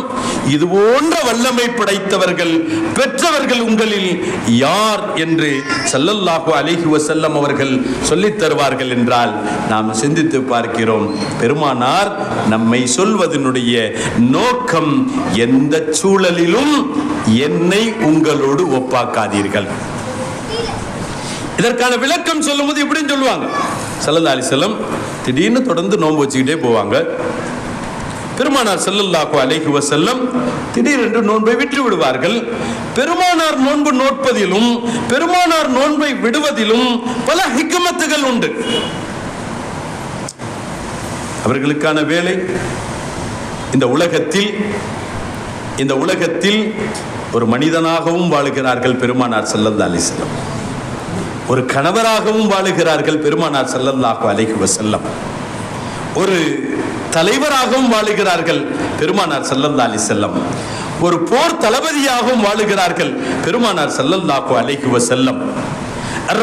[SPEAKER 3] இது போன்ற வல்லமை படைத்தவர்கள் பெற்றவர்கள் உங்களில் யார் என்று ஸல்லல்லாஹு அலைஹி வஸல்லம் அவர்கள் சொல்லித் தருவார்கள் என்றால் நாம் சிந்தித்து பார்க்கிறோம். பெருமானார் நம்மை சொல்வதனுடைய நோக்கம், எந்த சூழலிலும் என்னை உங்களோடு ஒப்பாக்காதீர்கள். இதற்கான விளக்கம் சொல்லும்போது இப்படின்னு சொல்லுவாங்க, ஸல்லல்லாஹு அலைஹி வஸல்லம் திடீர்னு தொடர்ந்து நோன்பு வச்சுக்கிட்டே போவாங்க. பெருமானார் ஸல்லல்லாஹு அலைஹி வஸல்லம் திடீரென்று நோன்பை விட்டு விடுவார்கள். பெருமானார் நோன்பு நோட்பதிலும் பெருமானார் நோன்பை விடுவதிலும் பல ஹிக்மத்துகள் உண்டு. அவர்களுக்கான வேலை, இந்த உலகத்தில் ஒரு மனிதனாகவும் வாழுகிறார்கள் பெருமானார் ஸல்லல்லாஹு அலைஹி வஸல்லம், ஒரு கணவராகவும் வாழுகிறார்கள் பெருமானார் ஸல்லல்லாஹு அலைஹி வஸல்லம், ஒரு தலைவராகவும் வாழுகிறார்கள் பெருமானார் ஸல்லல்லாஹு அலைஹி வஸல்லம், ஒரு போர் தளபதியாகவும் வாழுகிறார்கள் பெருமானார் ஸல்லல்லாஹு அலைஹி வஸல்லம்.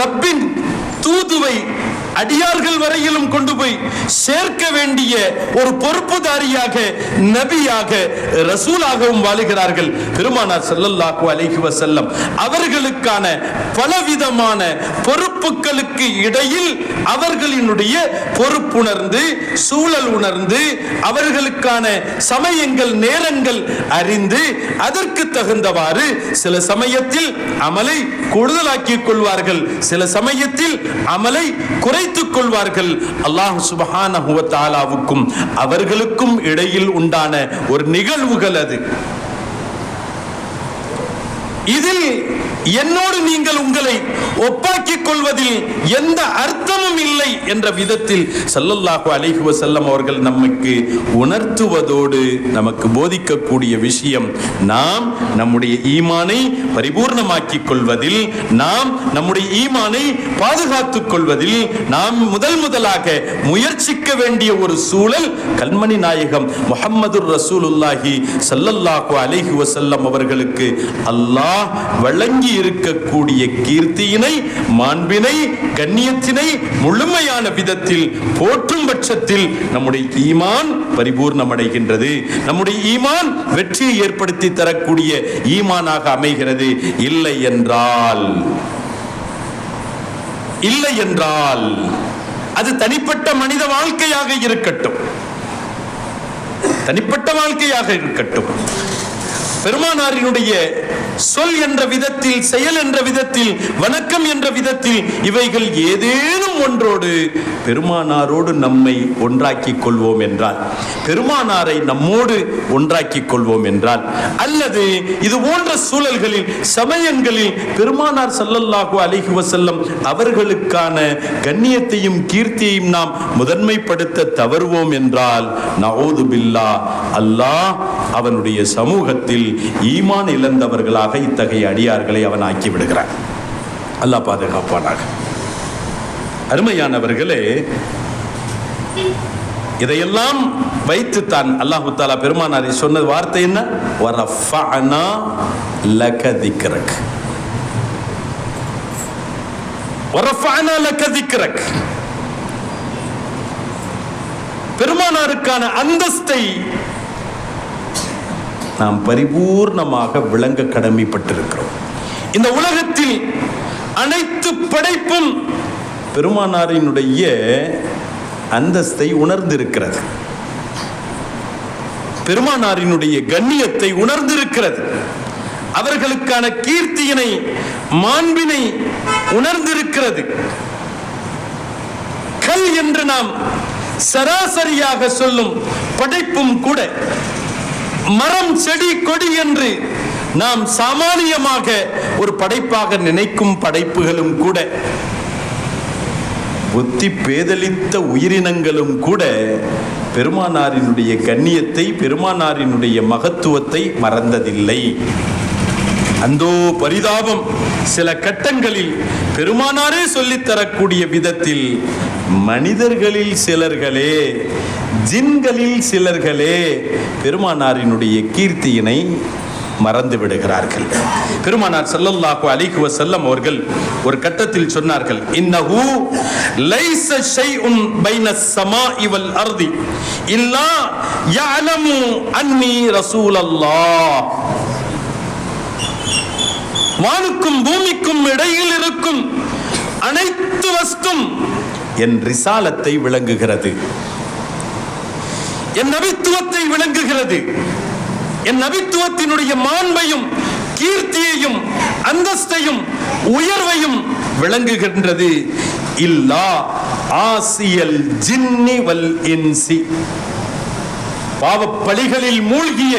[SPEAKER 3] ரப்பின் தூதுவை அடியார்கள் வரையிலும் கொண்டு போய் சேர்க்க வேண்டிய ஒரு பொறுப்புதாரியாக, நபியாக, ரசூலாகவும் வாழுகிறார்கள் பெருமானார் ஸல்லல்லாஹு அலைஹி வஸல்லம். அவர்களுக்கான பலவிதமான பொறுப்புகளுக்கு இடையில் அவர்களினுடைய பொறுப்புணர்ந்து, சூழல் உணர்ந்து, அவர்களுக்கான சமயங்கள், நேரங்கள் அறிந்து, அதற்கு தகுந்தவாறு சில சமயத்தில் அமலை கூடுதலாக்கிக் கொள்வார்கள், சில சமயத்தில் அமலை குறைத்துக் கொள்வார்கள். அல்லாஹ் சுப்ஹானஹு வ தஆலாவுக்கும் அவர்களுக்கும் இடையில் உண்டான ஒரு நிகழ்வுகள் அது. இதில் என்னோடு நீங்கள் உங்களை ஒப்பாக்கிக் கொள்வதில் எந்த அர்த்தமும் இல்லை என்ற விதத்தில் ஸல்லல்லாஹு அலைஹி வஸல்லம் அவர்கள் நமக்கு உணர்த்துவதோடு நமக்கு போதிக்கக்கூடிய விஷயம், நாம் நம்முடைய ஈமானை பரிபூர்ணமாக்கிக் கொள்வதில், நாம் நம்முடைய ஈமானை பாதுகாத்துக் கொள்வதில் நாம் முதலாக முயற்சிக்க வேண்டிய ஒரு சூழல் கண்மணி நாயகம் முஹம்மதுர் ரசூலுல்லாஹி ஸல்லல்லாஹு அலைஹி வஸல்லம் அவர்களுக்கு அல்லாஹ் வழங்கி இருக்கக்கூடிய கீர்த்தியினை, மாண்பினை, கண்ணியத்தினை முழுமையான விதத்தில் போற்றும் பட்சத்தில் நம்முடைய ஈமான் பரிபூர்ணமடைகின்றது, நம்முடைய ஈமான் வெற்றியை ஏற்படுத்தி தரக்கூடிய ஈமானாக அமைகிறது. இல்லை என்றால் அது தனிப்பட்ட மனித வாழ்க்கையாக இருக்கட்டும், பெருமானாரினுடைய சொல் என்ற விதத்தில், செயல் என்ற விதத்தில், வணக்கம் என்ற விதத்தில் இவைகள் ஏதேனும் ஒன்றோடு பெருமானாரோடு நம்மை ஒன்றாக்கிக் கொள்வோம் என்றால், பெருமானாரை நம்மோடு ஒன்றாக்கிக் கொள்வோம் என்றால், அல்லது இது போன்ற சூழல்களில், சமயங்களில் பெருமானார் ஸல்லல்லாஹு அலைஹி வஸல்லம் அவர்களுக்கான கண்ணியத்தையும் கீர்த்தியையும் நாம் முதன்மைப்படுத்த தவறுவோம் என்றால், நஊது பில்லாஹ், அல்லாஹ் அவனுடைய சமூகத்தில் ஈமான் இழந்தவர்களாக இத்தகைய அடியார்களை அவன் ஆக்கி விடுகிறான். அல்லாஹ் பாதுகாப்பானாக. அருமையானவர்களே, இதையெல்லாம் வைத்துத்தான் அல்லாஹு தஆலா பெருமானாரை சொன்ன வார்த்தை என்ன? வரஃபஅனா லக திக்ரக், வரஃபஅனா லக திக்ரக். பெருமானாருக்கான அந்தஸ்தை நாம் பரிபூர்ணமாக விளங்க கடமைப்பட்டிருக்கிறோம். இந்த உலகத்தில் அனைத்து படைப்பும் பெருமானாரினுடைய அந்தஸ்தை உணர்ந்திருக்கிறது, பெருமானாரினுடைய கண்ணியத்தை உணர்ந்திருக்கிறது, அவர்களுக்கான கீர்த்தியினை மாண்பினை உணர்ந்திருக்கிறது. கல் என்று நாம் சராசரியாக சொல்லும் படைப்பும் கூட, மரம் செடி கொடி என்று நாம் சாமானியமாக ஒரு படைப்பாக நினைக்கும் படைப்புகளும் கூட, புத்தி பேதலித்த உயிரினங்களும் கூட பெருமானாரினுடைய கண்ணியத்தை, பெருமானாரினுடைய மகத்துவத்தை மறந்ததில்லை. அந்தோ பரிதாபம், சில கட்டங்களில் பெருமானாரே சொல்லித்தரக்கூடிய விதத்தில் மனிதர்களில் சிலர்களே, ஜின்களில் சிலர்களே பெருமானாரினுடைய கீர்த்தியினை மறந்து விடுகிறார்கள். பெருமானார் ஸல்லல்லாஹு அலைஹி வஸல்லம் அவர்கள் ஒரு கட்டத்தில் சொன்னார்கள், இன்னஹு லைஸ ஷைஉன் பைனஸ் ஸமாஇ வல் அர்தி இல்லா யஅலமு அன்னி ரசூலல்லாஹ். வானுக்கும் பூமிக்கும் இடையில் இருக்கும் அனைத்து வஸ்தும் என் ரிசாலத்தை விளங்குகிறது, என் நபித்துவத்தை விளங்குகிறது, என் நபித்துவத்தினுடைய மாண்பையும் கீர்த்தியையும் அந்தஸ்தையும் உயர்வையும் விளங்குகின்றது. இல்லா ஆசியல் ஜின்னி வல் இன்சி, பாவப்பழிகளில் மூழ்கிய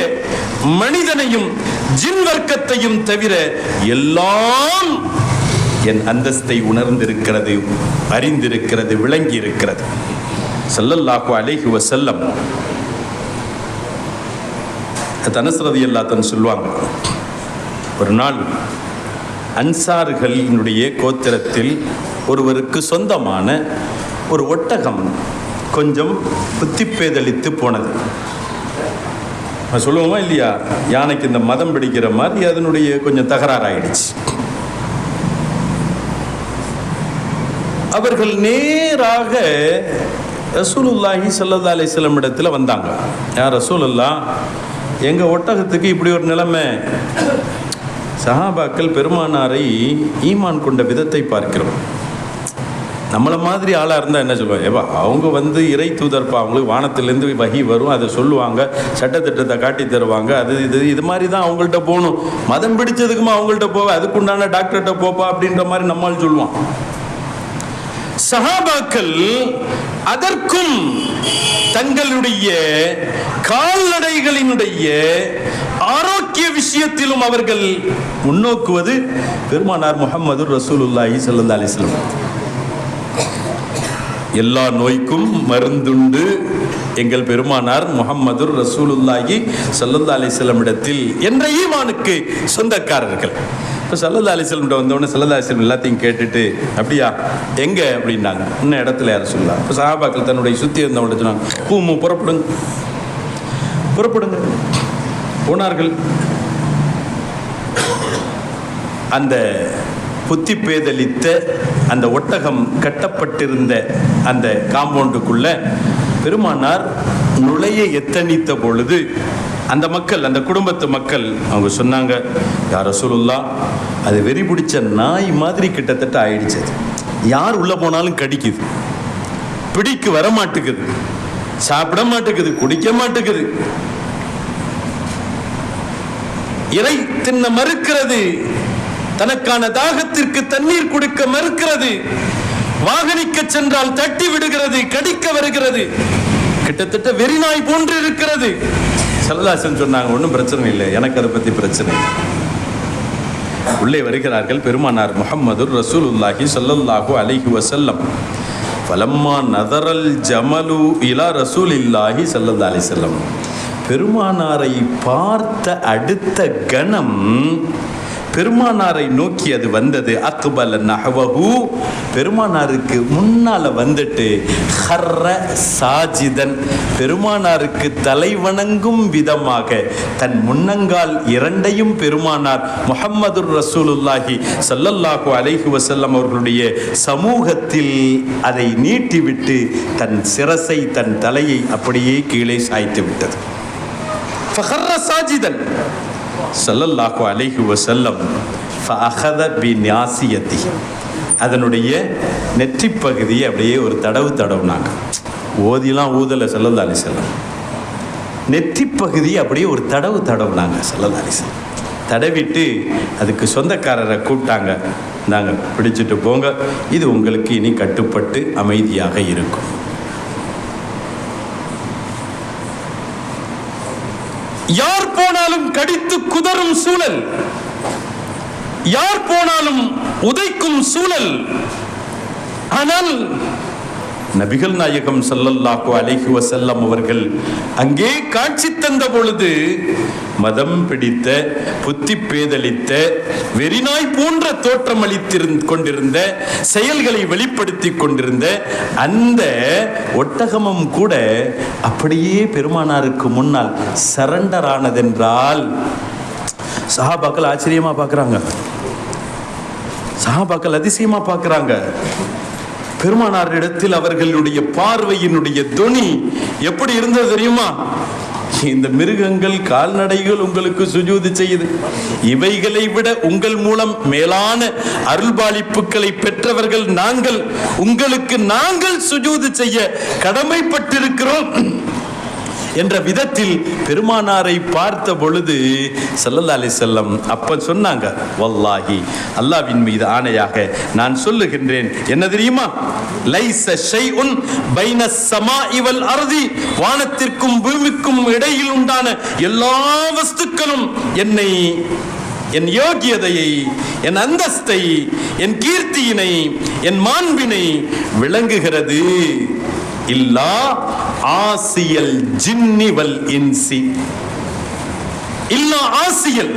[SPEAKER 3] மனிதனையும் ஜின் வர்க்கத்தையும் தவிர எல்லாம் என் அந்தஸ்தை உணர்ந்திருக்கிறது, அறிந்திருக்கிறது, விளங்கி இருக்கிறது. ஸல்லல்லாஹு அலைஹி வஸல்லம் அனஸ் ரலியல்லாஹு அன்ஹு சொல்லுவாங்க, ஒரு நாள் அன்சார்களினுடைய கோத்திரத்தில் ஒருவருக்கு சொந்தமான ஒரு ஒட்டகம் கொஞ்சம் புத்திப்பேதலித்து போனது. சொல்லுவோமா இல்லையா, யானைக்கு இந்த மதம் பிடிக்கிற மாதிரி அதனுடைய கொஞ்சம் தகராறாயிடுச்சு. அவர்கள் நேராக ரசூலுல்லாஹி ஸல்லல்லாஹு அலைஹி வஸல்லம் இடத்துல வந்தாங்க. யார் ரசூலுல்லாஹ், எங்கள் ஒட்டகத்துக்கு இப்படி ஒரு நிலைமை. சஹாபாக்கள் பெருமானாரை ஈமான் கொண்ட விதத்தை பார்க்கிறோம். நம்மளை மாதிரி ஆளாக இருந்தால் என்ன சொல்லுவாங்க, ஏவா அவங்க இறை தூதர்ப்பா, அவங்களுக்கு வானத்திலேருந்து வகி வரும், அதை சொல்லுவாங்க, சட்டத்திட்டத்தை காட்டி தருவாங்க, அது இது மாதிரி தான் அவங்கள்ட்ட போகணும், மதம் பிடிச்சதுக்குமா அவங்கள்ட்ட போவ, அதுக்குண்டான டாக்டர்கிட்ட போப்பா அப்படின்ற மாதிரி நம்மால் சொல்லுவான். சஹாபாக்கள் அதற்கும் தங்களுடைய கால்நடைகளினுடைய ஆரோக்கிய விஷயத்திலும் அவர்கள் முன்னோக்குவது பெருமானார் முஹம்மது ரசூலுல்லாஹி ஸல்லல்லாஹு அலைஹி வஸல்லம். எல்லா நோய்க்கும் மருந்துண்டு எங்கள் பெருமானார் முஹம்மது ரசூலுல்லாஹி ஸல்லல்லாஹு அலைஹி வஸல்லம் இடத்தில் என்ற ஈமானுக்கு சொந்தக்காரர்கள். இப்போ ஸல்லல்லாஹு அலைஹி வஸல்லம் வந்தோடனே ஸல்லல்லாஹு அலைஹி வஸல்லம் எல்லாத்தையும் கேட்டுட்டு, அப்படியா எங்கே அப்படின்னாங்க. இன்னும் இடத்துல யார் சொல்லலாம். இப்போ சஹாபாக்கள் தன்னுடைய சுற்றி இருந்தவங்க சொன்னாங்க, பூமு புறப்படுங்க புறப்படுங்க. போனார்கள். அந்த புத்தி பேதலித்த அந்த ஒட்டகம் கட்டப்பட்டிருந்த அந்த காம்பவுண்டுக்குள்ள பெருமானார் நுழைய எத்தனித்த பொழுது அந்த மக்கள், அந்த குடும்பத்து மக்கள் அவங்க சொன்னாங்க, யா ரசூலுல்லாஹ், அது வெறி பிடிச்ச நாய் மாதிரி கிட்டத்தட்ட ஆயிடுச்சு. யார் உள்ள போனாலும் கடிக்குது, பிடிக்கு வர மாட்டேங்குது, சாப்பிட மாட்டேங்குது, குடிக்க மாட்டேங்குது, இறை தின்ன மறுக்கிறது, தனக்கான தாகத்திற்கு தண்ணீர் குடிக்க மறுக்கிறது, வாகனிக்க சென்றால் தட்டி விடுகிறது, கடிக்க வருகிறது, கிட்டத்தட்ட வெறிநாய் போன்று இருக்கிறது. சல்லல்லாஹு சொன்னாங்க, ஒன்றும் பிரச்சனை இல்லை, எனக்கு அதை பற்றி பிரச்சனை. உள்ளே வருகிறார்கள் பெருமானார் முஹம்மது ரசூலுல்லாஹி ஸல்லல்லாஹு அலைஹி வஸல்லம். ஃபலம்மா நதரல் ஜமலு இலா ரசூலில்லாஹி ஸல்லல்லாஹு அலைஹி வஸல்லம், பெருமானாரை பார்த்த அடுத்த கணம் பெருமானாரை நோக்கி அது வந்தது. அக்பல நஹவஹு, பெருமானாருக்கு முன்னால வந்துட்டு ஹர்ர சாஜிதன், பெருமானாருக்கு தலை வணங்கும் விதமாக தன் முன்னங்கால் இரண்டையும் பெருமானார் முஹம்மது ரசூலுல்லாஹி ஸல்லல்லாஹு அலைஹி வஸல்லம் அவர்களுடைய சமூகத்தில் அதை நீட்டிவிட்டு தன் சிரசை, தன் தலையை அப்படியே கீழே சாய்த்து விட்டது. ஃபஹர்ர சாஜிதன் ஸல்லல்லாஹு அலைஹி வஸல்லம் ஃபஅஹத பிநாசியதி, அதனுடைய நெற்றி பகுதியை அப்படியே ஒரு தடவுனாங்க. ஓதிலாம் ஊதலை ஸல்லல்லாஹு அலைஹி வஸல்லம், நெற்றி பகுதியை அப்படியே ஒரு தடவுனாங்க ஸல்லல்லாஹு அலைஹி வஸல்லம். தடவிட்டு அதுக்கு சொந்தக்காரரை கூப்பிட்டாங்க, நாங்கள் பிடிச்சிட்டு போங்க, இது உங்களுக்கு இனி கட்டுப்பட்டு அமைதியாக இருக்கும். யார் போனாலும் கடித்து குதறும் சூழல், யார் போனாலும் உதைக்கும் சூழல். ஆனால் நபிகள் நாயகம் ஸல்லல்லாஹு அலைஹி வஸல்லம் அவர்கள் அங்கே காட்சி தந்த பொழுது மதம் பிடித்த, புத்தி பேதலித்த, வெறிநாய் போன்ற தோற்றம் கொண்டிருந்த, செயல்களை வெளிப்படுத்தி கொண்டிருந்த அந்த ஒட்டகமும் கூட அப்படியே பெருமானாருக்கு முன்னால் சரண்டர் ஆனதென்றால் சஹாபாக்கள் ஆச்சரியமா பார்க்கறாங்க, சஹாபாக்கள் அதிசயமா பார்க்கறாங்க. பெருமானாரிடத்தில் அவர்களுடைய பார்வையினுடைய தொனி எப்படி இருந்தது தெரியுமா? இந்த மிருகங்கள், கால்நடைகள் உங்களுக்கு சுஜூது செய்யுது, இவைகளை விட உங்கள் மூலம் மேலான அருள்பாலிப்புகளை பெற்றவர்கள் நாங்கள், உங்களுக்கு நாங்கள் சுஜூது செய்ய கடமைப்பட்டிருக்கிறோம் என்ற விதத்தில் பெருமானாரை பார்த்த பொழுது ஸல்லல்லாஹு அலைஹி வஸல்லம் அப்ப சொன்னாங்க, வல்லாஹி, அல்லாஹ்வின் மீது ஆணையாக நான் சொல்லுகின்றேன், என்ன தெரியுமா? லைஸ ஷைஉன் பைன ஸமாஇ வல் அர்தி, வானத்திற்கும் பூமிக்கும் இடையில் உண்டான எல்லா வஸ்துக்களும் என்னை, என் யோகியதையை, என் அந்தஸ்தை, என் கீர்த்தியினை, என் மாண்பினை விளங்குகிறது. இல்லா ஆசியல் ஜின்னி வல் இன்சி, இல்லா ஆசியல்,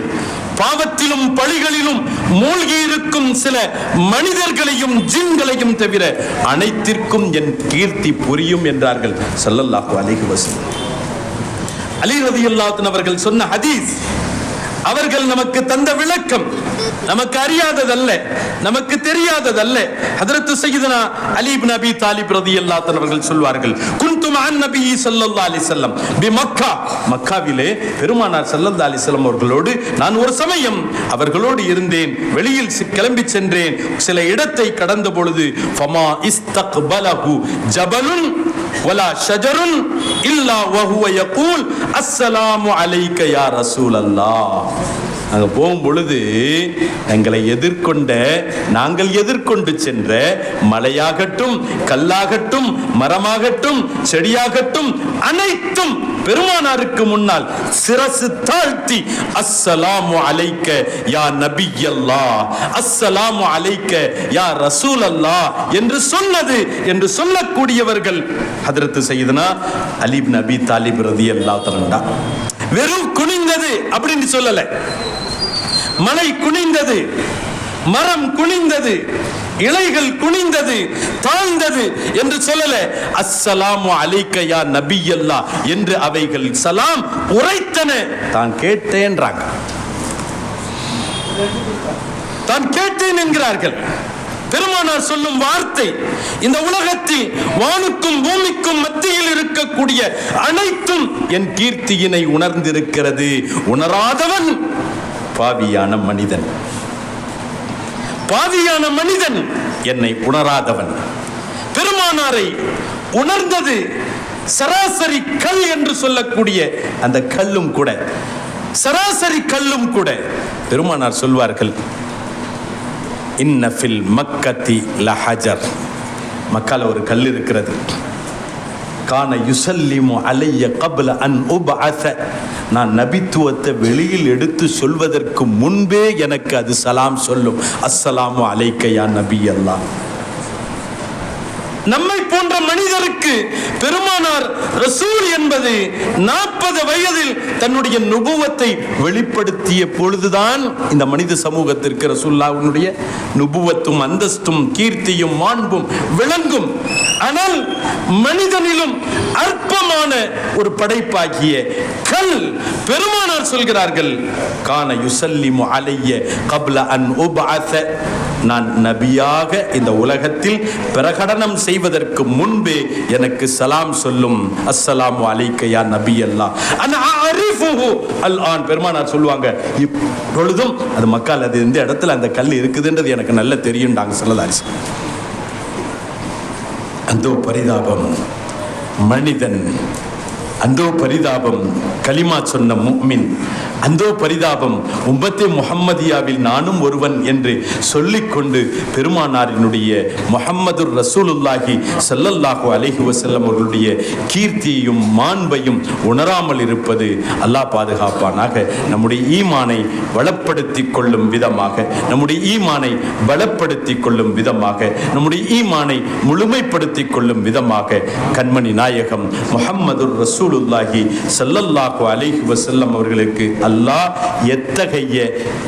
[SPEAKER 3] பாவத்திலும் பழிகளிலும் மூழ்கி இருக்கும் சில மனிதர்களையும் ஜின்களையும் தவிர அனைத்திற்கும் என் கீர்த்தி புரியும் என்றார்கள் ஸல்லல்லாஹு அலைஹி வஸல்லம். அலி ரலியல்லாஹு அன்ஹு அவர்கள் சொன்ன ஹதீஸ், அவர்கள் நமக்கு தந்த விளக்கம் நமக்கு அறியாததல்ல, நமக்கு தெரியாததல்ல. ஹஜ்ரத் சய்யிதுனா அலி இப்னு அபி தாலிப் ரலியல்லாஹு அன்ஹு அவர்கள் சொல்வார்கள், குன்து மஅன் நபி ஸல்லல்லாஹு அலைஹி வஸல்லம் பி மக்கா, மக்காவிலே பெருமானார் ஸல்லல்லாஹு அலைஹி வஸல்லம் அவர்களோடு நான் ஒரு சமயம் அவர்களோடு இருந்தேன். வெளியில் கிளம்பி சென்றேன். சில இடத்தை கடந்த பொழுது ஃபமா இஸ்தக்பலஹு ஜபலுன் வலா ஷஜருன் இல்லா வஹுவ யகூல் அஸ்ஸலாமு அலைக்க யா ரசூலல்லாஹ். அங்கே போகும் பொழுது எங்களை எதிர்கொண்ட, நாங்கள் எதிர்கொண்டு சென்ற மலையாகட்டும், கல்லாகட்டும், மரமாகட்டும், செடியாகட்டும், அனைத்தும் பெருமானாருக்கு முன்னால் சிரசு தாழ்த்தி அஸ்ஸலாமு அலைக்க யா நபியல்லாஹ், அஸ்ஸலாமு அலைக்க யா ரசூலல்லாஹ் என்று சொன்னது என்று சொல்லக்கூடியவர்கள் ஹஜ்ரத் சய்யிதுனா அலி இப்னு அபி தாலிப் ரலியல்லாஹு அன்ஹு. வெறும் குனிந்தது அப்படின்னு சொல்லல, மலை குனிந்தது, மரம் குனிந்தது, இலைகள் குனிந்தது, தாழ்ந்தது என்று சொல்லல. அஸ்ஸலாமு அலைக்க யா நபியல்லாஹ் என்று அவைகள் சலாம் உரைத்தன. தான் கேட்டேன்றாங்க, தான் கேட்டேன் என்கிறார்கள். பெருமானார் சொல்லும் வார்த்தை இந்த உலகத்தில் வானுக்கும் பூமிக்கும் மத்தியில் இருக்கக்கூடிய அனைத்தும் என் கீர்த்தியினை உணர்ந்திருக்கிறது. உணராதவன் பாவியான மனிதன், பாவியான மனிதன், என்னை உணராதவன். பெருமானாரை உணர்ந்தது சராசரி கல் என்று சொல்லக்கூடிய அந்த கல்லும் கூட, சராசரி கல்லும் கூட பெருமானார் சொல்வார்கள், இன்ன ஃபில் மக்கத்தி லஹஜர், மக்கால ஒரு கல் இருக்கிறது, கான யுசல்லிமு அலைய கப்ல அன் உபஅஸ, நான் நபித்துவத்தை வெளியில் எடுத்து சொல்வதற்கு முன்பே எனக்கு அது சலாம் சொல்லும், அஸ்ஸலாமு அலைக்க யா நபியல்லாஹ். நம்மை போன்ற மனிதருக்கு பெருமானார் ரசூல் என்பது 40 வயதில் தன்னுடைய நுபுவத்தை வெளிப்படுத்திய பொழுதுதான் இந்த மனித சமூகத்திற்கு ரசூலுல்லாஹ்வுடைய நுபுவத்தும் அந்தஸ்தும் கீர்த்தியும் மாண்பும் விளங்கும். ஆனால் மனிதனிலும் அற்பமான ஒரு படைப்பாகிய கல், பெருமானார் சொல்கிறார்கள், கான யுசல்லிமு அலைய கப்ல அன் உபஅஸ, நான் நபியாக இந்த உலகத்தில் பிரகடனம் செய்வதற்கு முன்பே எனக்கு சலாம் சொல்லும், அஸ்ஸலாமு அலைக்க யா நபியல்லாஹ். அன அரிஃபு ஃபக்ரிஃபுஹு அல் ஆன். பெருமானார் சொல்லுவாங்க, இப்பொழுதும் அது மக்கள் அது எந்த இடத்துல அந்த கல் இருக்குதுன்றது எனக்கு நல்ல தெரியும்டாங்க சொல்லலாரி. அந்தோ பரிதாபம் மனிதன், அந்தோ பரிதாபம் கலிமா சொன்ன முஃமின், அந்தோ பரிதாபம் உம்மத்தே முஹம்மதியாவில் நானும் ஒருவன் என்று சொல்லிக்கொண்டு பெருமானாரினுடைய முஹம்மதுர் ரசூலுல்லாஹி ஸல்லல்லாஹு அலைஹி வஸல்லம் அவர்களுடைய கீர்த்தியையும் மாண்பையும் உணராமல் இருப்பது அல்லாஹ் பாதுகாப்பானாக. நம்முடைய ஈமானை வளப்படுத்திக் கொள்ளும் விதமாக, நம்முடைய ஈமானை பலப்படுத்திக் கொள்ளும் விதமாக, நம்முடைய ஈமானை முழுமைப்படுத்திக் கொள்ளும் விதமாக கண்மணி நாயகம் முஹம்மதுர் ரசூலுல்லாஹி ஸல்லல்லாஹு அலைஹி வஸல்லம் அவர்களுக்கு அல்லாஹ் எத்தகைய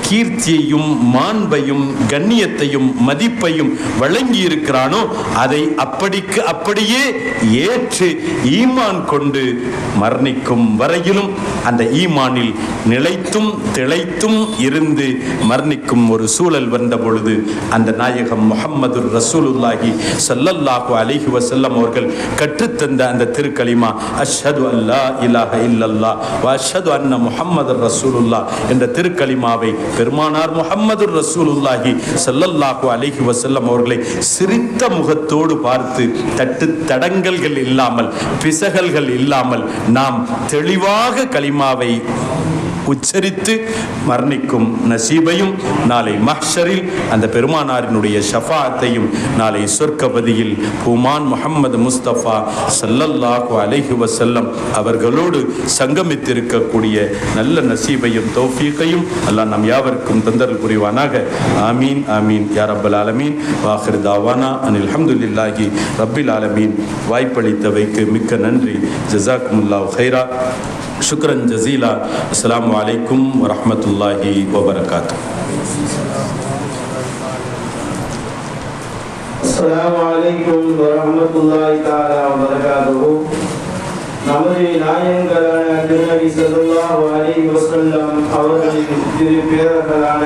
[SPEAKER 3] கீர்த்தியையும் மாண்பையும் கண்ணியத்தையும் மதிப்பையும் வழங்கி இருக்கிறானோ அதை அப்படிக்கு அப்படியே ஏற்று ஈமான் கொண்டு மரணிக்கும் வரையிலும் அந்த ஈமானில் நிலைத்தும் திளைத்தும் இருந்து மரணிக்கும் ஒரு சூழல் வந்த பொழுது அந்த நாயகம் முஹம்மதுர் ரசூலுல்லாஹி ஸல்லல்லாஹு அலைஹி வஸல்லம் அவர்கள் கற்றுத்தந்த அந்த திருக்கலிமா அஷ்ஹது அல்லா இலாஹ இல்லல்லாஹ் வ அஷ்ஹது அன்ன முஹம்மதுர் ரசூலுல்லாஹ் என்ற திருக்கலிமாவை பெருமானார் முஹம்மதுர் ரசூலுல்லாஹி ஸல்லல்லாஹு அலைஹி வஸல்லம் அவர்களை சிரித்த முகத்தோடு பார்த்து தட்டு தடங்கல்கள் இல்லாமல் பிசகல்கள் இல்லாமல் நாம் தெளிவாக கலிமாவை உச்சரித்து மரணிக்கும் நசீபையும் நாளை மஹ்ஷரில் அந்த பெருமானாரினுடைய ஷஃபாஅத்தையும் நாளை சொர்க்கபதியில் பூமான் முஹம்மது முஸ்தபா ஸல்லல்லாஹு அலைஹி வஸல்லம் அவர்களோடு சங்கமித்திருக்கக்கூடிய நல்ல நசீபையும் தௌஃபீகையும் அல்லாஹ் நம் யாவருக்கும் தந்தல் புரிவானாக. ஆமீன் ஆமீன் யா ரப்பல் ஆலமீன். வாஹிர் தாவானா அனில் ஹம்துலில்லாஹி ரப்பில் ஆலமீன். வாய்ப்பளித்தவைக்கு மிக்க நன்றி. ஜஸாக்குமுல்லாஹு ஹைரா. शुक्रन जज़ीला. अस्सलामु अलैकुम व रहमतुल्लाहि व बरकातुहू.
[SPEAKER 1] अस्सलामु अलैकुम व रहमतुल्लाहि तआला व बरकातुहू. நமது நாயகங்களான திருநபி ஸல்லல்லாஹு அலைஹி வஸல்லம் அவர்களின் திரு பேரர்களான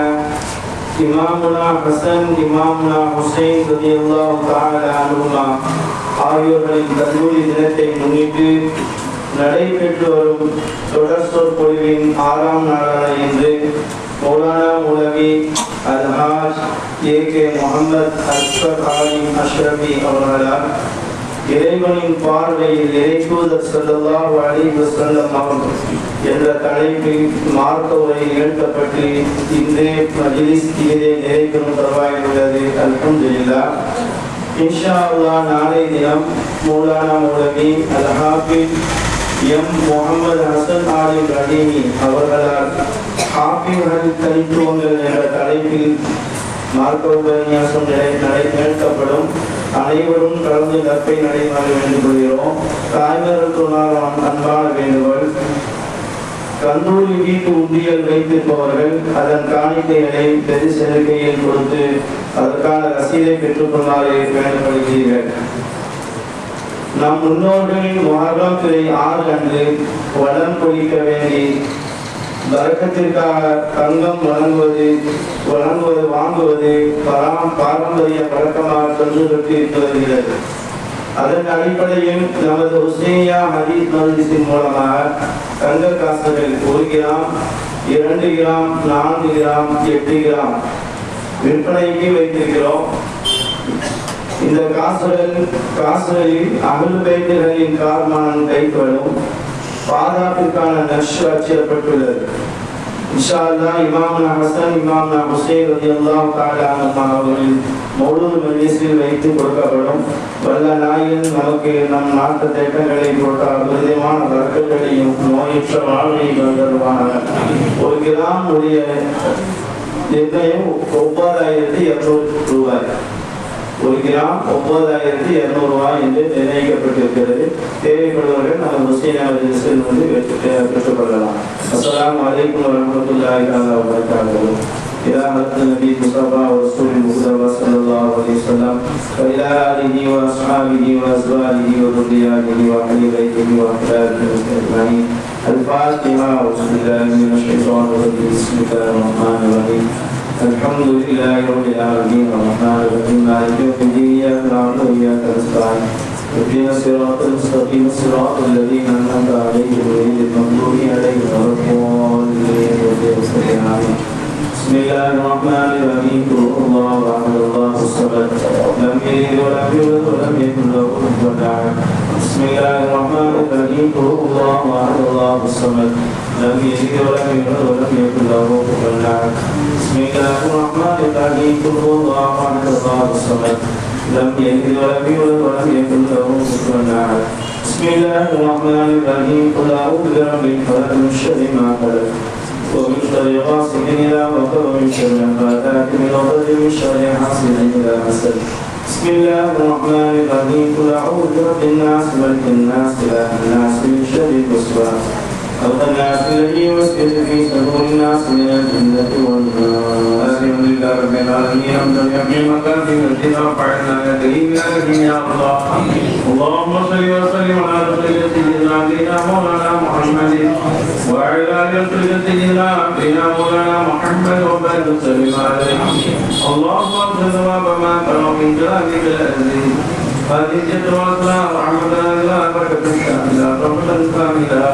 [SPEAKER 1] இமாமுனா ஹசன் இமாமுனா ஹுசைன் ரலியல்லாஹு தஆலா அன்ஹுமா ஆகியோர்களின் கல்லூரி தினத்தை முன்னிட்டு நடைபெற்று வரும் தொடர் சொற்பொழிவின் 6ஆம் நாளான இன்று மௌலானா மௌலவி அல்ஹாஜ் ஏ.கே. முஹம்மது அஸ்கர் ஆலிம் அஷ்ரஃபி அவர்களால் இறைவனின் பார்வையில் இறைத்தூதர் ஸல்லல்லாஹு அலைஹி வஸல்லம் அவர்கள் என்ற தலைப்பில் மார்க்க உரை நிகழ்த்தப்பட்டு இன்றே மஜ்லிஸ் இதை நிறைவேறும் தருவாயில் உள்ளது. அல்ஹம்துலில்லாஹ். இன்ஷா அல்லாஹ் நாளை தினம் மௌலானா மௌலவி அல்-ஹாஃபிஸ் எம் முஹம்மது ஹசன் ஆலிம் ரஹீமி அவர்களால் ஹாஃபிஸ்கள் தனித்துவங்கள் என்ற தலைப்பில் மார்க்க உபன்யாசம் நிகழ்த்தப்படும். அனைவரும் கலந்து கற்பை நடைமாற வேண்டுகொள்கிறோம். தாய்மார்களுக்கு அன்பான வேண்டுகோள், கந்தூரி வீட்டு உண்டியல் வைத்திருப்பவர்கள் அதன் காணிக்கைகளை பெரு செலுக்கையில் கொடுத்து அதற்கான ரசீதை பெற்றுக்கொள்ளாறு வேண்டப்படுகிறீர்கள். நம் முன்னோர்களின் முஹர்ரம் திரை 6 அன்று வளம் கொளிக்க வேண்டி பரக்கத்திற்காக தங்கம் வாங்குவது பாரம்பரிய பழக்கமாக தொன்றுபட்டு இருந்து வருகிறது. அதன் அடிப்படையில் நமது ஹுசைனியா ஹதீஸ் மஜ்லிஸின் மூலமாக தங்க காசுகள் 1 கிராம் 2 கிராம் 4 கிராம் 8 கிராம் விற்பனைக்கு வைத்திருக்கிறோம். இந்த காசுகளில் அஹ்லுல் பைத்துகளின் கார்மானம் கைப்படும் பாதுகாப்பிற்கான நஷ்டு அச்சிடப்பட்டுள்ளது. இன்ஷா அல்லாஹ் இமாமுனா ஹசன் இமாமுனா ஹுசைன் ரலியல்லாஹு தஆலா அன்ஹுமா அவர்கள் மௌலூத் மஜ்லிஸில் வைத்து கொடுக்கப்படும். வல்ல நாயகன் நமக்கு நம் நாட்டு தேட்டங்களை போட்ட அபரிதமான வர்க்கங்களையும் நோயற்ற வாழ்வையும் தருவானாக. 1 கிராம் உடைய நிர்ணயம் 9200 ரூபாய். 1 கிராம் 9200 ரூபாய் என்று நிர்ணயிக்கப்பட்டிருக்கிறது. தேவைப்படுவர்கள் நம்ம முஸ்லிம் வந்து பெற்றுக்கொள்ளலாம். அஸ்ஸலாமு அலைக்கும் வரஹ்மத்துல்லாஹி வ பரகாத்துஹு. إلى حضرة النبي المصطفى ورسول المصطفى صلى الله عليه وسلم وإلى آله وأصحابه وأزواجه وذرياته وأهل بيته وأحبابه أجمعين. الفاتحة. أعوذ بالله من الشيطان الرجيم. بسم الله الرحمن الرحيم. الحمد لله رب العالمين الرحمن الرحيم مالك يوم الدين إياك نعبد وإياك نستعين اهدنا الصراط المستقيم صراط الذين أنعمت عليهم غير المغضوب عليهم ولا بسم الله الرحمن الرحيم قل هو الله احد الله الصمد لم يلد ولم يولد ولم يكن له كفوا احد بسم الله الرحمن الرحيم قل هو الله احد الله الصمد لم يلد ولم يولد ولم يكن له كفوا احد بسم الله الرحمن الرحيم قل هو الله احد الله الصمد لم يلد ولم يولد ولم يكن له كفوا احد بسم الله الرحمن الرحيم قل اعوذ برب الفلق من شر ما خلق ومن شر غاسق إذا وقب ومن شر النفاثات من العقد من شر حاسد إذا حسد بسم الله الرحمن الرحيم قل أعوذ برب الناس ملك الناس إله الناس من شر الوسواس الخناس الذي يوسوس في صدور الناس من الجنة والناس. الحمد لله رب العالمين حمدا يحيي المكان في الذي رفعنا يديه بأهله يا الله. اللهم صل وسلم على رسول سيدنا مولانا محمد وعلى آله سيدنا عبدنا مولانا محمد وبارك وسلم عليه. اللهم اغفر ثواب ما ترى من كلامك العزيز هذه الجد والسلام ورحمة الله وبركاته كاملة رحمة كاملة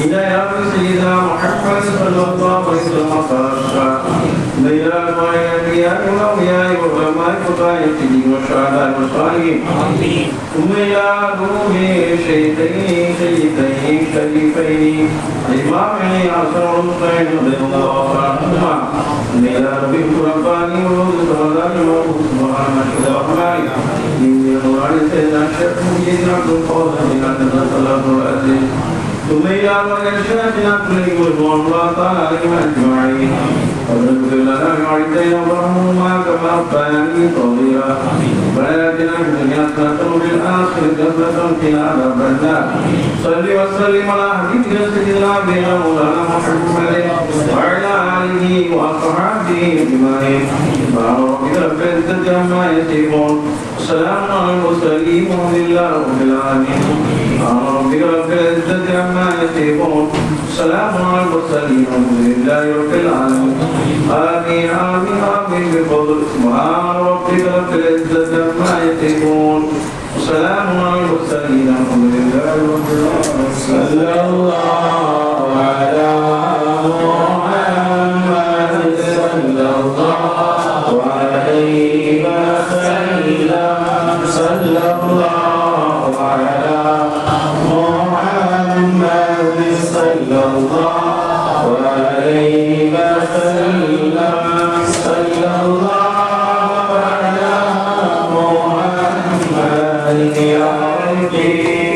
[SPEAKER 1] إلى يوم سيدنا محمد صلى الله عليه وسلم خاصة إلى الأنبياء والأولياء والعلماء والصالحين والشهداء والصالحين ثم إلى روح شيخين شريفين الإمامين حسن والحسين رضي الله عنهما إلى ربك رباني وروح الصلاة سبحانه الرحمن وعلى سيدنا الشيخ مجيد عبد القادر من عندنا صلاة الأزل ثم إلى وإرشادنا كله رضوان الله تعالى عليهم أجمعين ونذكر لنا بوالدينا وارحمهما كما ربياني صغيرا وآتنا في الدنيا حسنة وفي الآخرة حسنة وقنا عذاب النار صل وسلم على حبيبك سيدنا نبينا مولانا محمد وعلى آله وصحبه أجمعين سبحان ربك رب العزة عما يصفون السلام على المرسلين والحمد لله رب العالمين. سبحان ربك رب العزة عما يصفون السلام على المرسلين والحمد لله رب العالمين. آمين آمين آمين بفضل سبحان ربك رب العزة عما يصفون السلام على المرسلين والحمد لله رب العالمين. صلى الله على محمد صلى الله عليه وسلم صلى الله على محمد صلى الله عليه وسلم صلى الله على محمد يا ربي